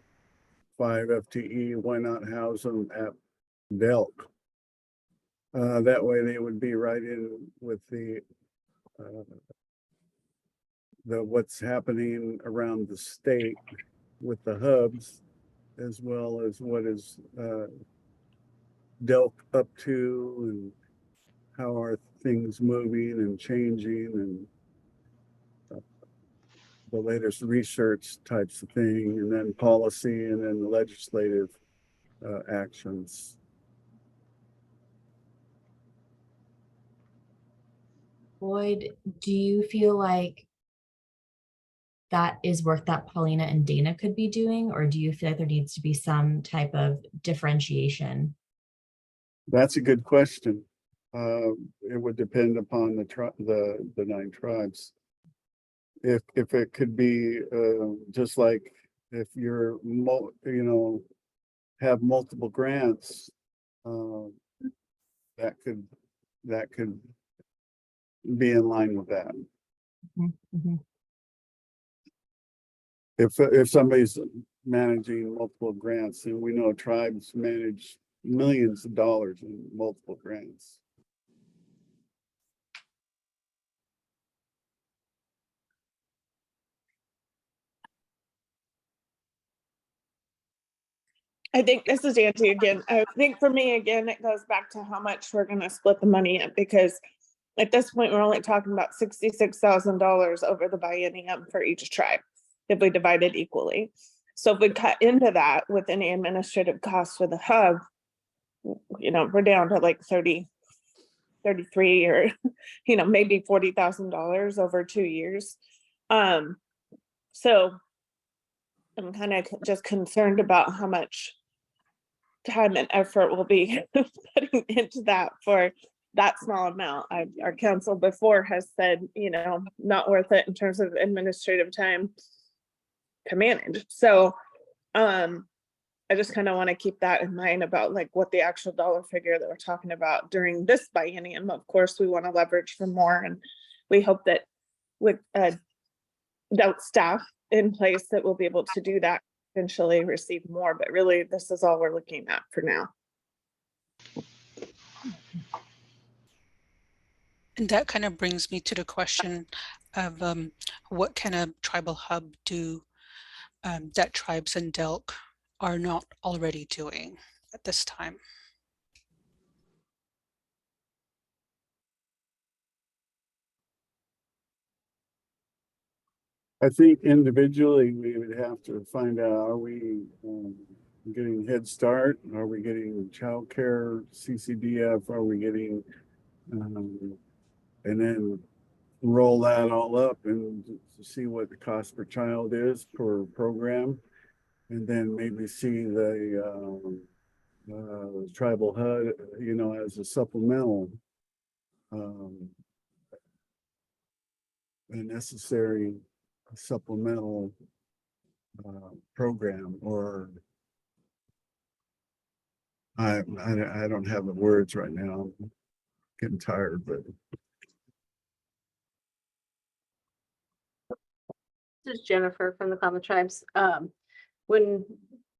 FTE, why not house them at DELC? That way they would be right in with the what's happening around the state with the hubs, as well as what is DELC up to, and how are things moving and changing, and the latest research types of thing, and then policy, and then legislative actions. Lloyd, do you feel like that is work that Paulina and Dana could be doing, or do you feel like there needs to be some type of differentiation? That's a good question. It would depend upon the 9 tribes. If it could be just like if you're have multiple grants, that could be in line with that. Mm-hmm. if somebody's managing multiple grants, and we know tribes manage millions of dollars in multiple grants. I think this is Auntie again. I think for me, again, it goes back to how much we're gonna split the money in, because at this point, we're only talking about $66,000 over the biennium for each tribe, if we divide it equally. So if we cut into that with any administrative costs for the hub, you know, we're down to like 30, 33, or, you know, maybe $40,000 over 2 years. So I'm kind of just concerned about how much time and effort we'll be putting into that for that small amount. Our council before has said, you know, not worth it in terms of administrative time to manage. So I just kind of want to keep that in mind about like what the actual dollar figure that we're talking about during this biennium. Of course, we want to leverage for more, and we hope that with staff in place that we'll be able to do that, eventually receive more, but really this is all we're looking at for now. And that kind of brings me to the question of what can a tribal hub do that tribes in Delk are not already doing at this time? I think individually, we would have to find out, are we getting Head Start? Are we getting childcare, CCDF? Are we getting, and then roll that all up and see what the cost per child is per program. And then maybe see the tribal HUD, you know, as a supplemental, a necessary supplemental program, or I don't have the words right now. I'm getting tired, but This is Jennifer from the Common Tribes. When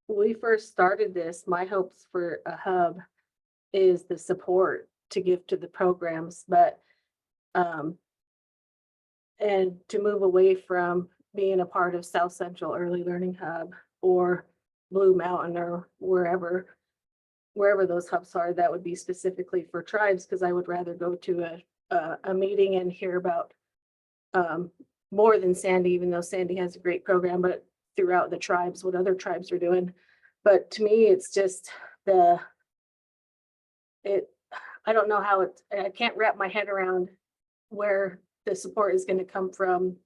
we first started this, my hopes for a hub is the support to give to the programs, but and to move away from being a part of South Central Early Learning Hub or Blue Mountain or wherever those hubs are, that would be specifically for tribes, because I would rather go to a meeting and hear about more than Sandy, even though Sandy has a great program, but throughout the tribes, what other tribes are doing. But to me, it's just I don't know how I can't wrap my head around where the support is going to come from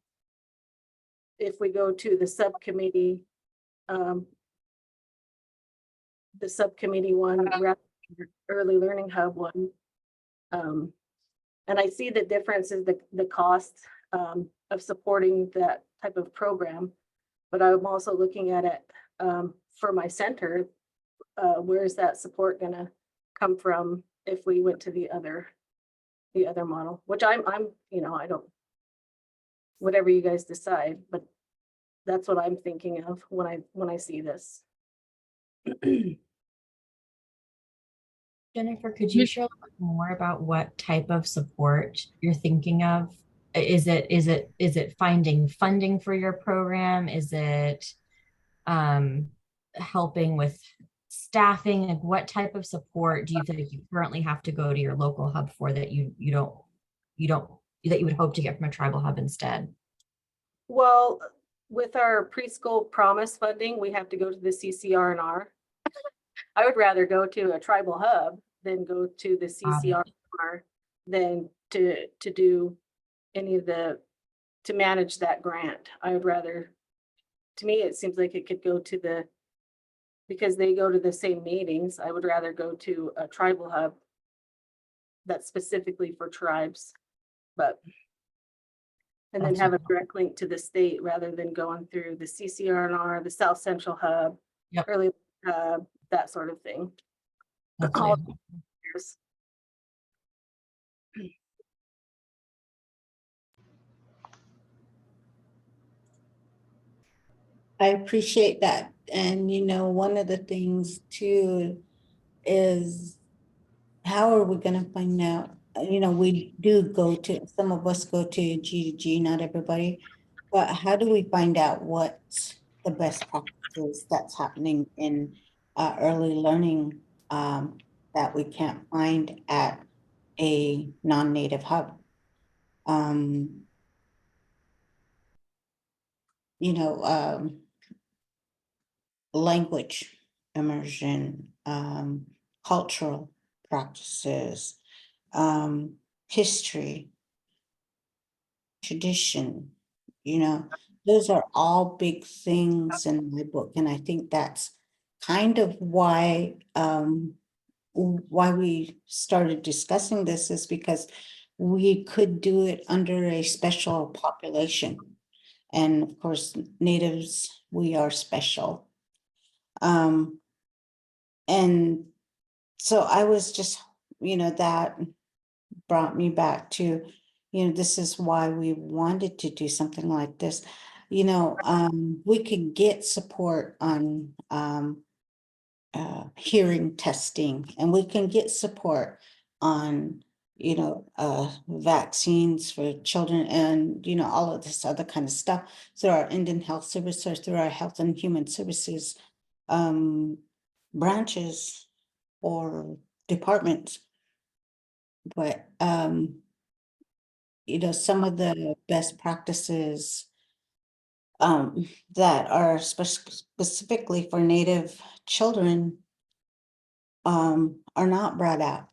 if we go to the subcommittee one, rather than Early Learning Hub one. And I see the difference is the cost of supporting that type of program, but I'm also looking at it for my center. Where is that support going to come from if we went to the other model, which I'm, you know, I don't, whatever you guys decide, but that's what I'm thinking of when I see this. Jennifer, could you share a little bit more about what type of support you're thinking of? Is it finding funding for your program? Is it helping with staffing? Like, what type of support do you think you currently have to go to your local hub for that you would hope to get from a tribal hub instead? Well, with our preschool promise funding, we have to go to the CCR&R. I would rather go to a tribal hub than go to the CCR&R than to do any of to manage that grant. I would rather, to me, it seems like it could go to because they go to the same meetings. I would rather go to a tribal hub that's specifically for tribes, and then have a direct link to the state rather than going through the CCR&R, the South Central Hub, Early Hub, that sort of thing. I appreciate that. And you know, one of the things too is how are we gonna find out? You know, we do go to, some of us go to G2G, not everybody. But how do we find out what's the best practices that's happening in early learning that we can't find at a non-native hub? You know, language immersion, cultural practices, history, tradition, you know, those are all big things in my book. And I think that's kind of why we started discussing this, is because we could do it under a special population. And of course, natives, we are special. And so I was just, you know, that brought me back to, you know, this is why we wanted to do something like this. You know, we could get support on hearing testing, and we can get support on, you know, vaccines for children, and, you know, all of this other kind of stuff through our Indian Health Service or through our Health and Human Services branches or departments. But you know, some of the best practices that are specifically for Native children are not brought out.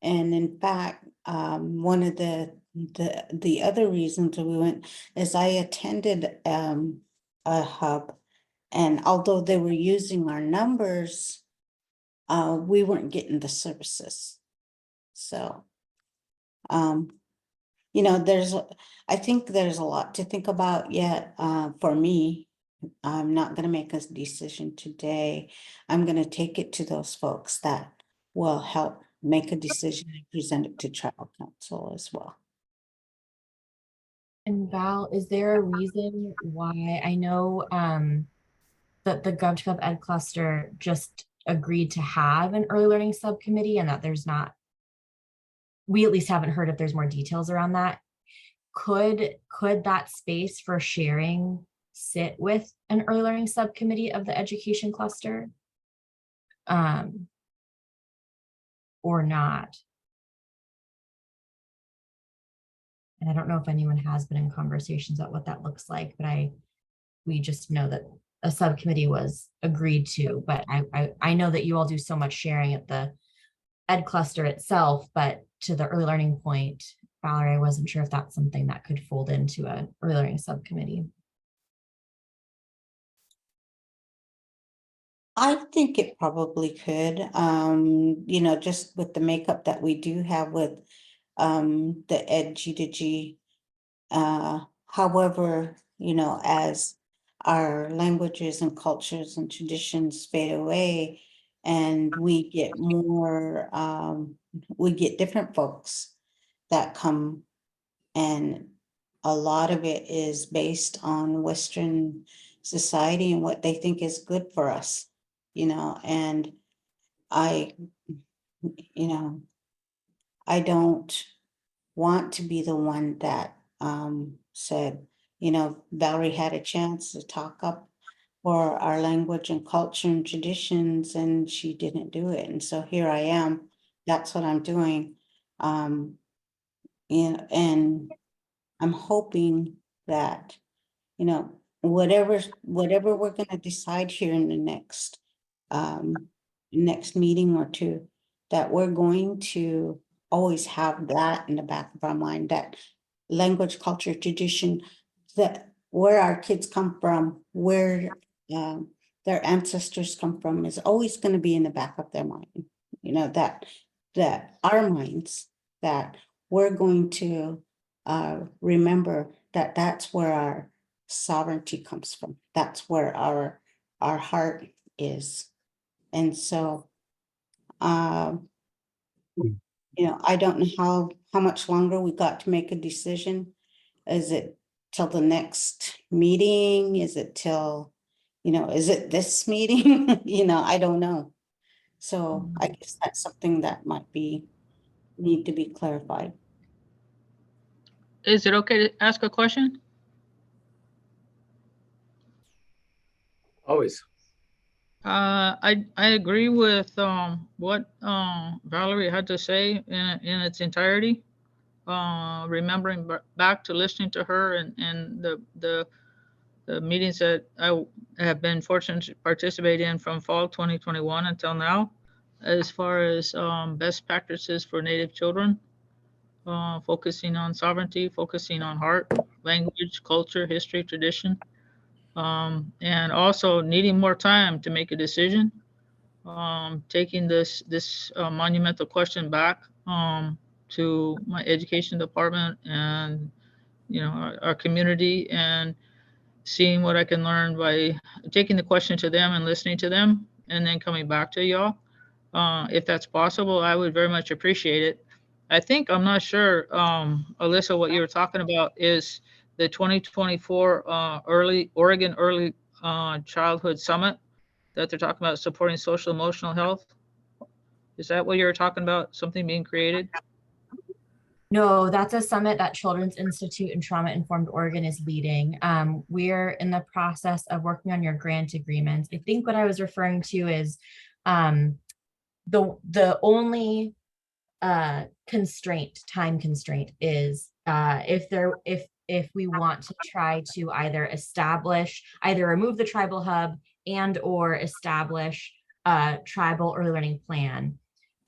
And in fact, one of the other reasons that we went is I attended a hub, and although they were using our numbers, we weren't getting the services. So, you know, I think there's a lot to think about yet. For me, I'm not going to make a decision today. I'm going to take it to those folks that will help make a decision and present it to tribal council as well. And Val, is there a reason why, I know that the GovChub Ed Cluster just agreed to have an early learning subcommittee, and that there's not, we at least haven't heard if there's more details around that. Could that space for sharing sit with an early learning subcommittee of the education cluster? Or not? And I don't know if anyone has been in conversations about what that looks like, but we just know that a subcommittee was agreed to, but I know that you all do so much sharing at the Ed Cluster itself, but to the early learning point, Valerie, I wasn't sure if that's something that could fold into an early learning subcommittee. I think it probably could, you know, just with the makeup that we do have with the Ed G2G. However, you know, as our languages and cultures and traditions fade away, and we get more, we get different folks that come, and a lot of it is based on Western society and what they think is good for us, you know, and you know, I don't want to be the one that said, you know, Valerie had a chance to talk up for our language and culture and traditions, and she didn't do it. And so here I am. That's what I'm doing. You know, and I'm hoping that, you know, whatever we're going to decide here in the next meeting or two, that we're going to always have that in the back of our mind, that language, culture, tradition, that where our kids come from, where their ancestors come from, is always going to be in the back of their mind. You know, that our minds, that we're going to remember that that's where our sovereignty comes from. That's where our heart is. And so, you know, I don't know how much longer we got to make a decision. Is it till the next meeting? Is it till, is it this meeting? I don't know. So I guess that's something that might need to be clarified. Is it okay to ask a question? Always. I agree with what Valerie had to say in its entirety. Remembering back to listening to her and the meetings that I have been fortunate to participate in from fall 2021 until now, as far as best practices for Native children, focusing on sovereignty, focusing on heart, language, culture, history, tradition, and also needing more time to make a decision. Taking this monumental question back to my education department and our community, and seeing what I can learn by taking the question to them and listening to them, and then coming back to y'all. If that's possible, I would very much appreciate it. I'm not sure, Alyssa, what you were talking about is the 2024 Oregon Early Childhood Summit that they're talking about supporting social emotional health. Is that what you were talking about? Something being created? No, that's a summit that Children's Institute and Trauma Informed Oregon is leading. We're in the process of working on your grant agreements. I think what I was referring to is the only time constraint is if we want to try to either remove the tribal hub and or establish a tribal early learning plan.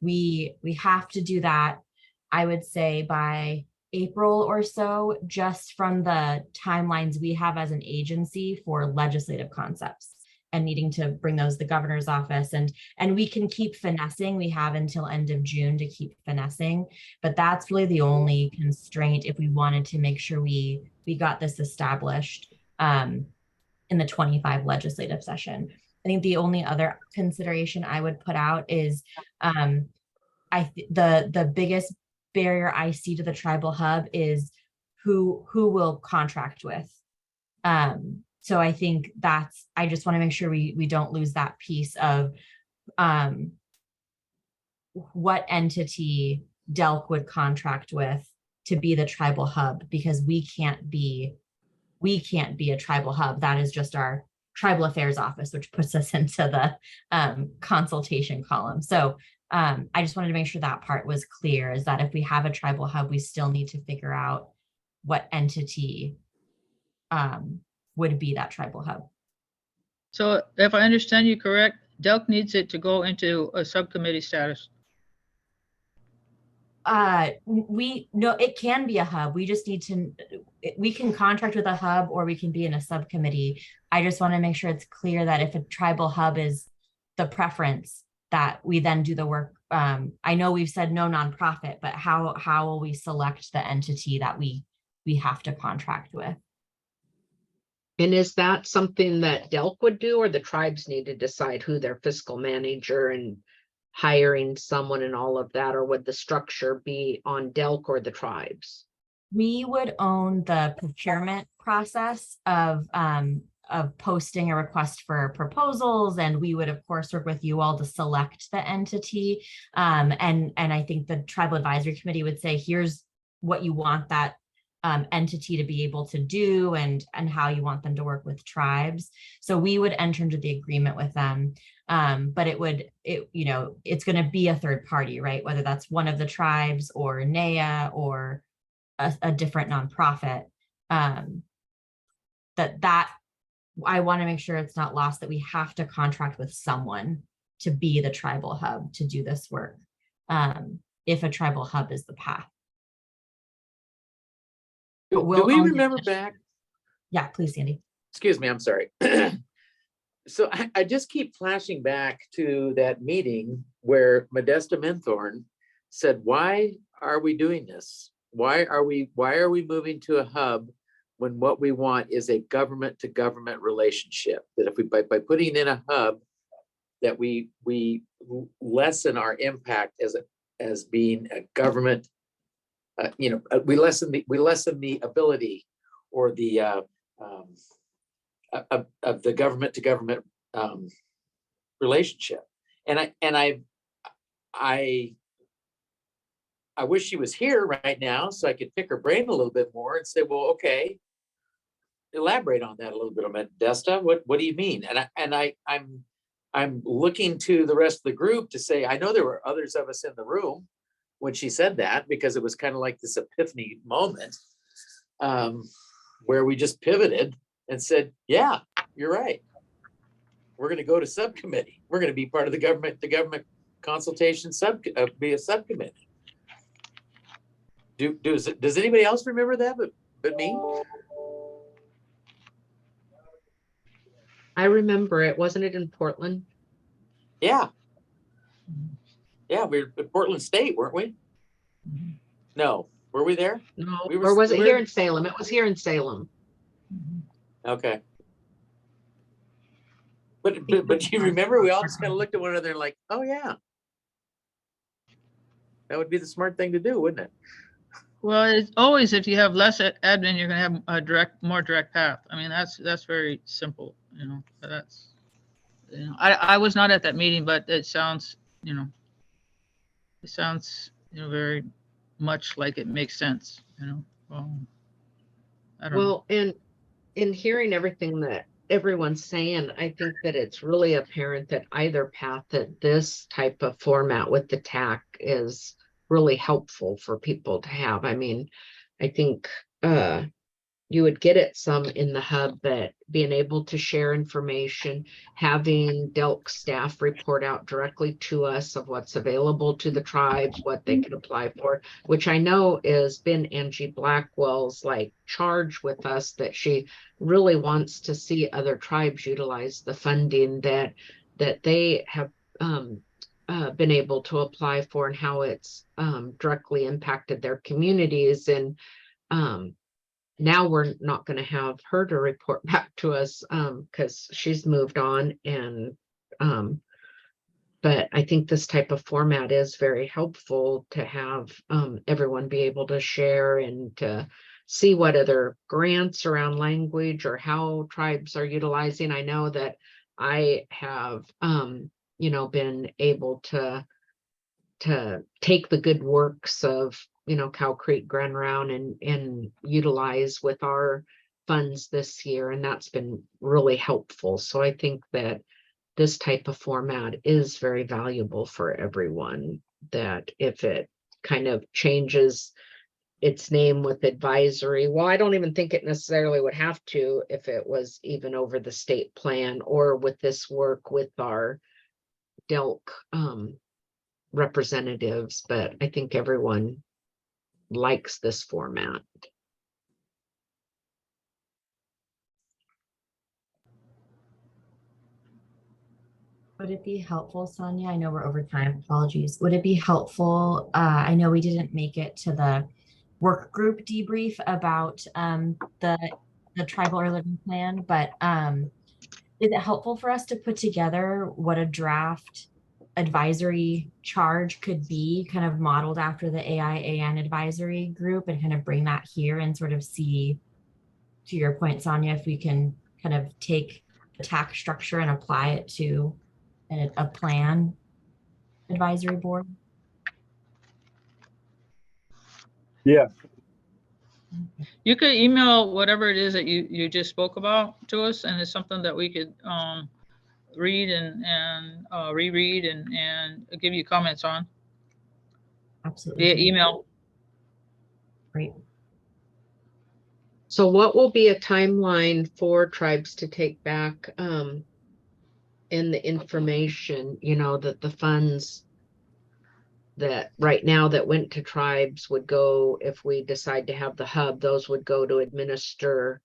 We have to do that, I would say, by April or so, just from the timelines we have as an agency for legislative concepts and needing to bring those to the governor's office. And we can keep finessing. We have until end of June to keep finessing, but that's really the only constraint if we wanted to make sure we got this established in the 25 legislative session. I think the only other consideration I would put out is the biggest barrier I see to the tribal hub is who will contract with. So I think I just want to make sure we don't lose that piece of what entity DELC would contract with to be the tribal hub, because we can't be a tribal hub. That is just our tribal affairs office, which puts us into the consultation column. So I just wanted to make sure that part was clear, is that if we have a tribal hub, we still need to figure out what entity would be that tribal hub. So if I understand you correct, DELC needs it to go into a subcommittee status. It can be a hub. We just need to, we can contract with a hub or we can be in a subcommittee. I just want to make sure it's clear that if a tribal hub is the preference, that we then do the work. I know we've said no nonprofit, but how will we select the entity that we have to contract with? And is that something that DELC would do, or the tribes need to decide who their fiscal manager and hiring someone and all of that, or would the structure be on DELC or the tribes? We would own the procurement process of posting a request for proposals, and we would of course work with you all to select the entity. And I think the Tribal Advisory Committee would say, here's what you want that entity to be able to do and how you want them to work with tribes. So we would enter into the agreement with them. But it's going to be a third party, right? Whether that's one of the tribes or NAIA or a different nonprofit. That I want to make sure it's not lost that we have to contract with someone to be the tribal hub to do this work. If a tribal hub is the path. Do we remember back? Yeah, please, Sandy. Excuse me, I'm sorry. So I just keep flashing back to that meeting where Modesta Minthorn said, why are we doing this? Why are we moving to a hub when what we want is a government to government relationship? That if we, by putting in a hub, that we lessen our impact as being a government, we lessen the ability or the of the government to government relationship. And I wish she was here right now so I could pick her brain a little bit more and say, well, okay, elaborate on that a little bit, Modesta. What do you mean? And I'm looking to the rest of the group to say, I know there were others of us in the room when she said that, because it was kind of like this epiphany moment where we just pivoted and said, yeah, you're right. We're going to go to subcommittee. We're going to be part of the government consultation be a subcommittee. Does anybody else remember that but me? I remember it. Wasn't it in Portland? Yeah. Yeah, we were at Portland State, weren't we? No, were we there? No, We were- or was it we were- here in Salem? It was here in Salem. Okay. But you remember, we all just kind of looked at one another like, oh yeah. That would be the smart thing to do, wouldn't it? Well, it's always, if you have less admin, you're gonna have a more direct path. I mean, that's very simple, you know, I was not at that meeting, but it sounds, very much like it makes sense, I don't know. Well, and in hearing everything that everyone's saying, I think that it's really apparent that either path, that this type of format with the TAC is really helpful for people to have. I mean, I think you would get it some in the hub, but being able to share information, having DELC staff report out directly to us of what's available to the tribes, what they can apply for, which I know has been Angie Blackwell's like charge with us, that she really wants to see other tribes utilize the funding that they have been able to apply for, and how it's directly impacted their communities. And now we're not going to have her to report back to us because she's moved on. And but I think this type of format is very helpful to have everyone be able to share and to see what other grants around language or how tribes are utilizing. I know that I have been able to take the good works of Cow Creek, Grand Round and utilize with our funds this year, and that's been really helpful. So I think that this type of format is very valuable for everyone, that if it kind of changes its name with advisory, well, I don't even think it necessarily would have to if it was even over the state plan or with this work with our DELC representatives, but I think everyone likes this format. Would it be helpful, Sonia? I know we're over time, apologies. Would it be helpful? I know we didn't make it to the work group debrief about the tribal early living plan, but is it helpful for us to put together what a draft advisory charge could be, kind of modeled after the AIAN advisory group, and kind of bring that here and sort of see, to your point, Sonia, if we can kind of take the tax structure and apply it to a plan advisory board? Yeah, You could email whatever it is that you just spoke about to us, and it's something that we could read and reread and give you comments on Absolutely. via email. Great. So what will be a timeline for tribes to take back in the information, that the funds that right now that went to tribes would go, if we decide to have the hub, those would go to administer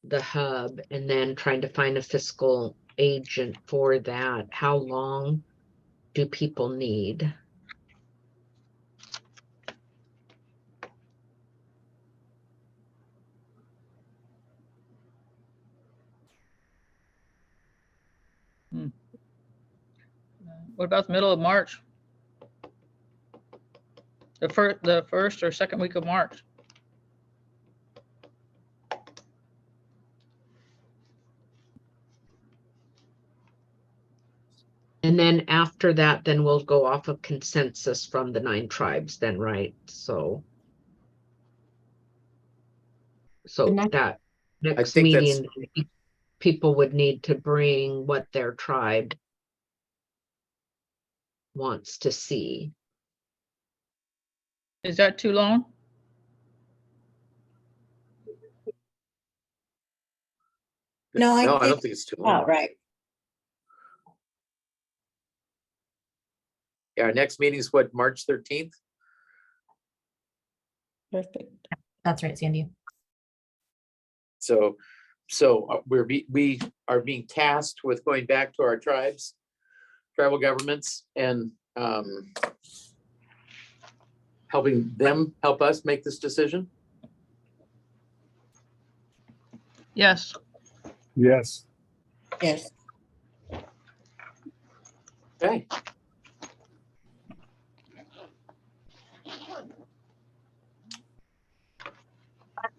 the hub, and then trying to find a fiscal agent for that? How long do people need? What about the middle of March? The first or second week of March? And then after that, then we'll go off of consensus from the 9 tribes then, right? So next- that next think that's- meeting, people would need to bring what their tribe wants to see. Is that too long? No, I No, I don't think, think it's too all long. right. Our next meeting is what, March 13th? Perfect. That's right, Sandy. So we are being tasked with going back to our tribes, tribal governments, and helping them help us make this decision. Yes. Yes. Yes. Okay.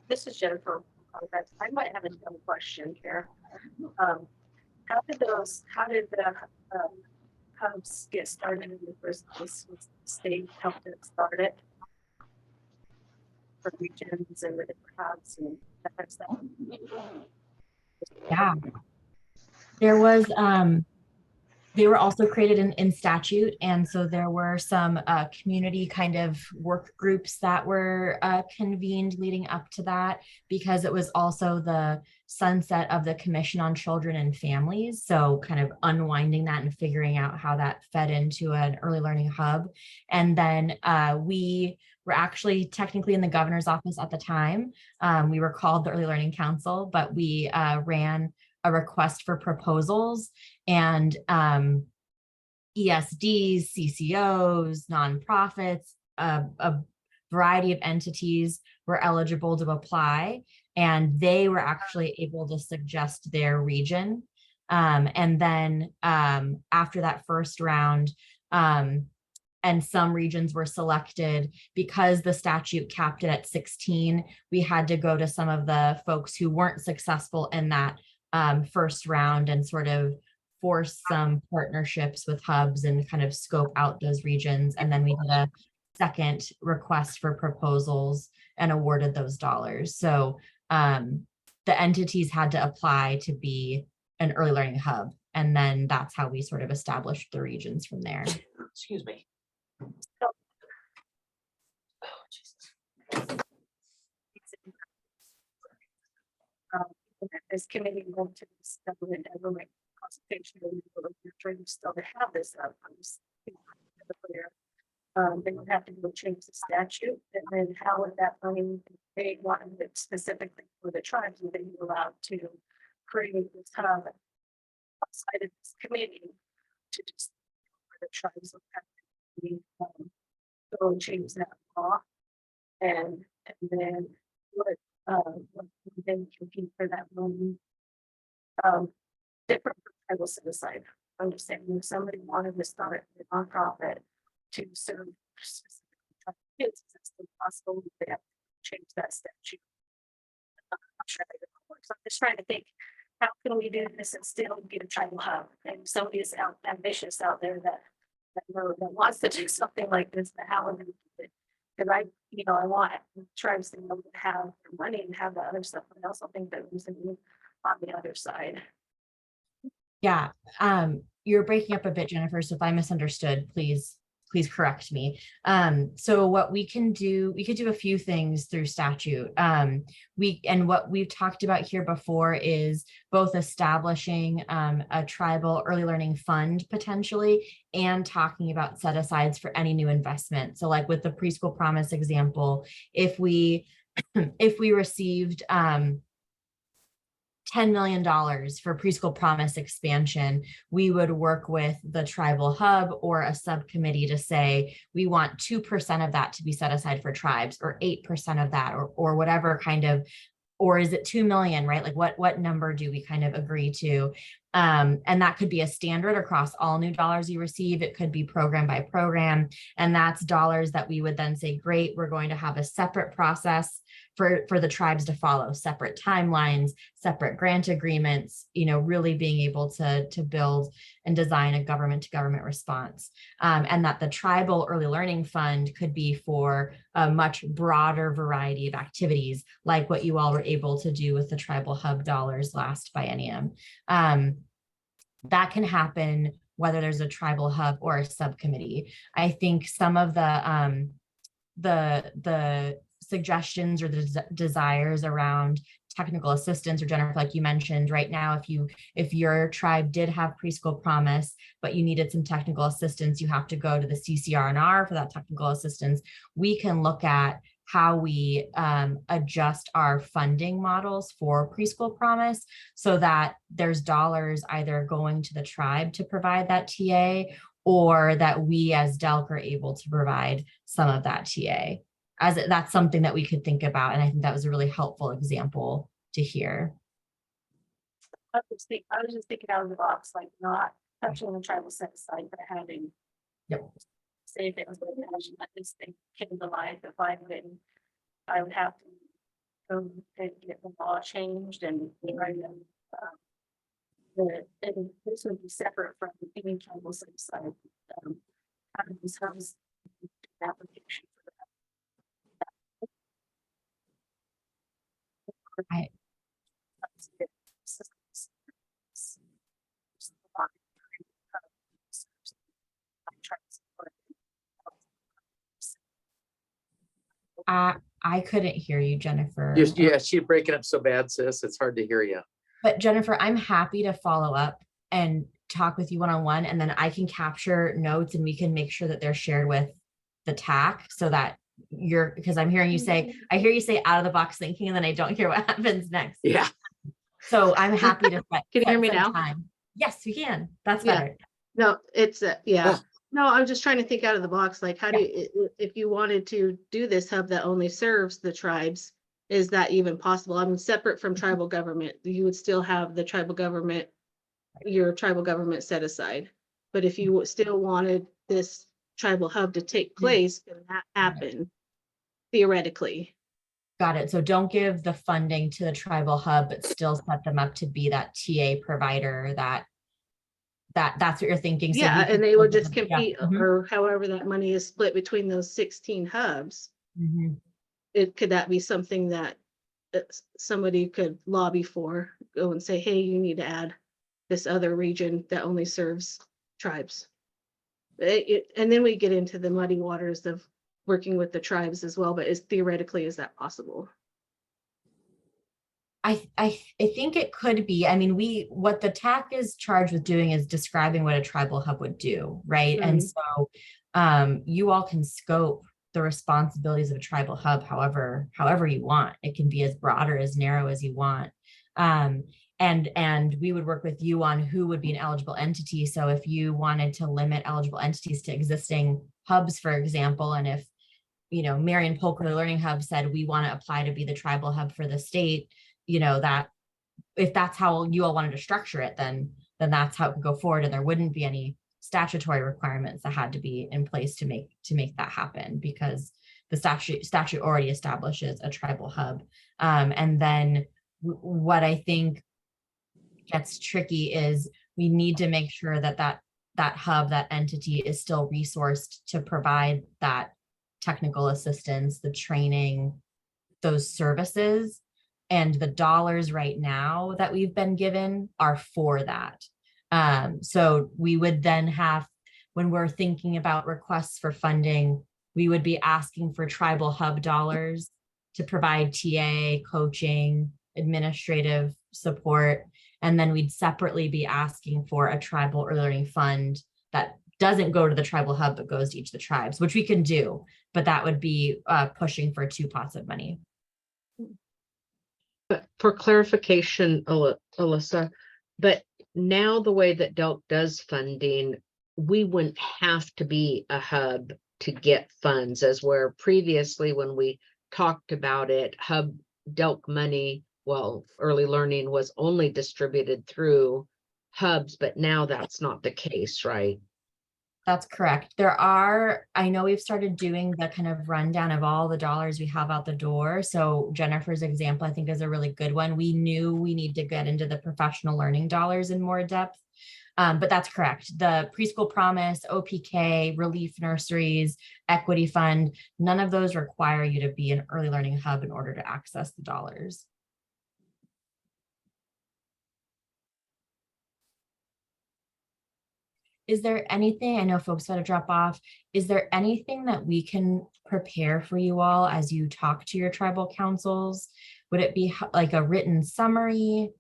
This is Jennifer. I might have a dumb question here. How did the hubs get started in the first place? Was the state helped it start it? For regions and the different hubs and that kind of stuff? Yeah. There was, they were also created in statute. And so there were some community kind of work groups that were convened leading up to that, because it was also the sunset of the Commission on Children and Families. So kind of unwinding that and figuring out how that fed into an early learning hub. And then we were actually technically in the governor's office at the time. We were called the Early Learning Council, but we ran a request for proposals, and ESDs, CCOs, nonprofits, a variety of entities were eligible to apply, and they were actually able to suggest their region. And then after that first round, and some regions were selected, because the statute capped it at 16, we had to go to some of the folks who weren't successful in that first round and sort of force some partnerships with hubs and kind of scope out those regions. And then we did a second request for proposals and awarded those dollars. So the entities had to apply to be an early learning hub. And then that's how we sort of established the regions from there. Excuse me. This committee went to this government consultation, we're trying to still have this they would have to go change the statute, and then how would that money, they wanted it specifically for the tribes, would they be allowed to create this hub outside of this committee to just for the tribes would have to go and change that law, and then what then compete for that money. Different from tribal suicide. Understanding if somebody wanted to start a nonprofit to serve specifically tribal kids, is it still possible? They have to change that statute. I'm not sure how it works. I'm just trying to think, how can we do this and still get a tribal hub? And if somebody is ambitious out there that wants to do something like this, how would we do it? Because I want tribes to be able to have their money and have the other stuff, but I also think that there's a need on the other side. Yeah, you're breaking up a bit, Jennifer. So if I misunderstood, please correct me. So what we can do, we could do a few things through statute. And what we've talked about here before is both establishing a tribal early learning fund potentially, and talking about set asides for any new investment. So like with the Preschool Promise example, if we received $10 million for Preschool Promise expansion, we would work with the tribal hub or a subcommittee to say, we want 2% of that to be set aside for tribes, or 8% of that, or whatever kind of, or is it 2 million, right? Like what number do we kind of agree to? And that could be a standard across all new dollars you receive. It could be program by program. And that's dollars that we would then say, great, we're going to have a separate process for the tribes to follow, separate timelines, separate grant agreements, really being able to build and design a government to government response. And that the tribal early learning fund could be for a much broader variety of activities, like what you all were able to do with the tribal hub dollars last biennium. That can happen whether there's a tribal hub or a subcommittee. I think some of the suggestions or the desires around technical assistance, or Jennifer, like you mentioned, right now, if your tribe did have preschool promise, but you needed some technical assistance, you have to go to the CCR&R for that technical assistance. We can look at how we adjust our funding models for preschool promise so that there's dollars either going to the tribe to provide that TA, or that we as DELC are able to provide some of that TA. That's something that we could think about. And I think that was a really helpful example to hear. I was just thinking out of the box, like not touching the tribal set aside, but having. Yep. Say if it was like this thing came to life, if I would have to go and get the law changed and write them. And this would be separate from any tribal set aside. Having these hubs application for that. I- I couldn't hear you, Jennifer. Yeah, she's breaking up so bad, sis. It's hard to hear you. But Jennifer, I'm happy to follow up and talk with you one-on-one, and then I can capture notes and we can make sure that they're shared with the TAC so that because I'm hearing you say, I hear you say out of the box thinking, and then I don't hear what happens next. Yeah. So I'm happy to. Can you hear me now? Time. Yes, we can. That's Yeah. better. No, it's, yeah. Oh. No, I'm just trying to think out of the box, like how do you, if you wanted to do this hub that only serves the tribes, is that even possible? I mean, separate from tribal government, you would still have the tribal government, your tribal government set aside. But if you still wanted this tribal hub to take place, can that happen theoretically? Got it. So don't give the funding to the tribal hub, but still set them up to be that TA provider that's what you're thinking. So Yeah, you and can they would still just give them- compete, Mhm. or however that money is split between those 16 hubs. Mhm. Could that be something that somebody could lobby for, go and say, hey, you need to add this other region that only serves tribes? And then we get into the muddy waters of working with the tribes as well, but theoretically, is that possible? I think it could be. I mean, what the TAC is charged with doing is describing what a tribal hub would do, right? And so you all can scope the responsibilities of a tribal hub however you want. It can be as broad or as narrow as you want. And we would work with you on who would be an eligible entity. So if you wanted to limit eligible entities to existing hubs, for example, and if Marion Polk Learning Hub said we want to apply to be the tribal hub for the state, that if that's how you all wanted to structure it, then that's how it could go forward, and there wouldn't be any statutory requirements that had to be in place to make that happen, because the statute already establishes a tribal hub. And then what I think gets tricky is we need to make sure that hub, that entity, is still resourced to provide that technical assistance, the training, those services. And the dollars right now that we've been given are for that. So we would then have, when we're thinking about requests for funding, we would be asking for tribal hub dollars to provide TA, coaching, administrative support. And then we'd separately be asking for a tribal early learning fund that doesn't go to the tribal hub, but goes to each of the tribes, which we can do, but that would be pushing for 2 pots of money. But for clarification, Alyssa, but now the way that DELC does funding, we wouldn't have to be a hub to get funds, as where previously when we talked about it, DELC money, well, early learning was only distributed through hubs, but now that's not the case, right? That's correct. I know we've started doing the kind of rundown of all the dollars we have out the door. So Jennifer's example, I think, is a really good one. We knew we need to get into the professional learning dollars in more depth. But that's correct. The Preschool Promise, OPK, Relief Nurseries, Equity Fund, none of those require you to be an early learning hub in order to access the dollars. Is there anything, I know folks got to drop off, is there anything that we can prepare for you all as you talk to your tribal councils? Would it be like a written summary?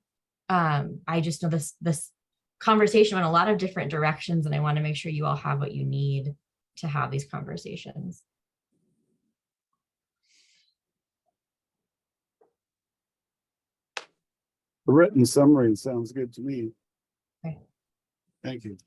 I just know this conversation went a lot of different directions, and I want to make sure you all have what you need to have these conversations. The written summary sounds good to me. Okay. Thank you.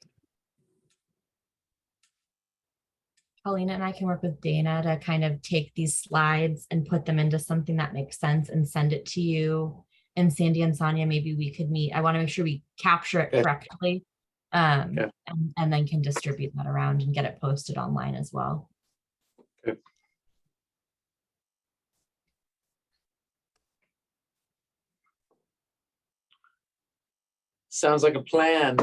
Paulina and I can work with Dana to kind of take these slides and put them into something that makes sense and send it to you. And Sandy and Sonia, maybe we could meet. I want to make sure we capture it Okay. correctly, and then can distribute that around and get it posted online as well. Okay. Sounds like a plan.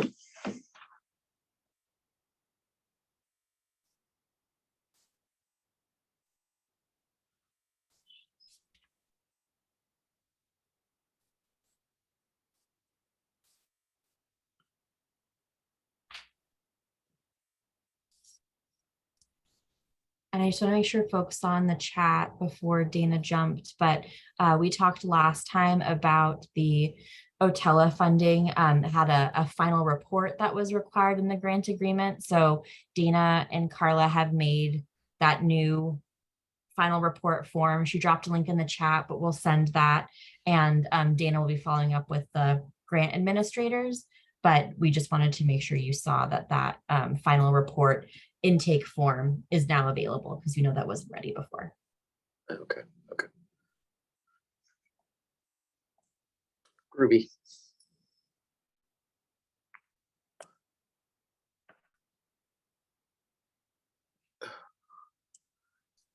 And I just want to make sure folks saw in the chat before Dana jumped, but we talked last time about the OTELA funding had a final report that was required in the grant agreement. So Dana and Carla have made that new final report form. She dropped a link in the chat, but we'll send that. And Dana will be following up with the grant administrators. But we just wanted to make sure you saw that final report intake form is now available, because you know that wasn't ready before. Okay. Groovy.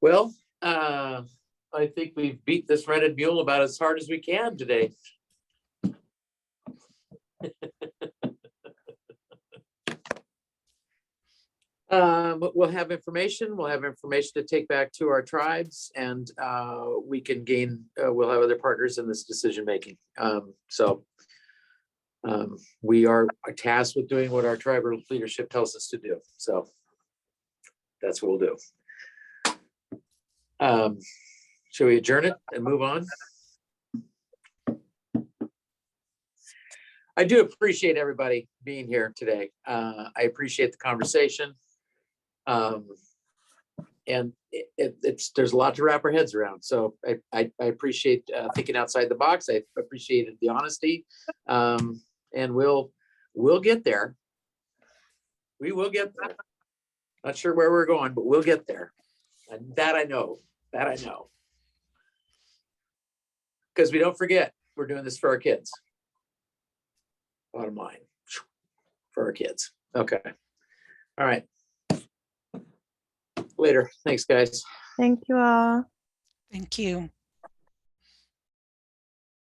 Well, I think we've beat this rented mule about as hard as we can today. We'll have information. We'll have information to take back to our tribes, and we can gain. We'll have other partners in this decision making. We are tasked with doing what our tribal leadership tells us to do. So that's what we'll do. Shall we adjourn it and move on? I do appreciate everybody being here today. I appreciate the conversation. And there's a lot to wrap our heads around. So I appreciate thinking outside the box. I appreciated the honesty. And we'll get there. We will get there. Not sure where we're going, but we'll get there. And that I know. Because we don't forget, we're doing this for our kids. Bottom line, for our kids. Okay. All right. Later. Thanks, guys. Thank you all. Thank you.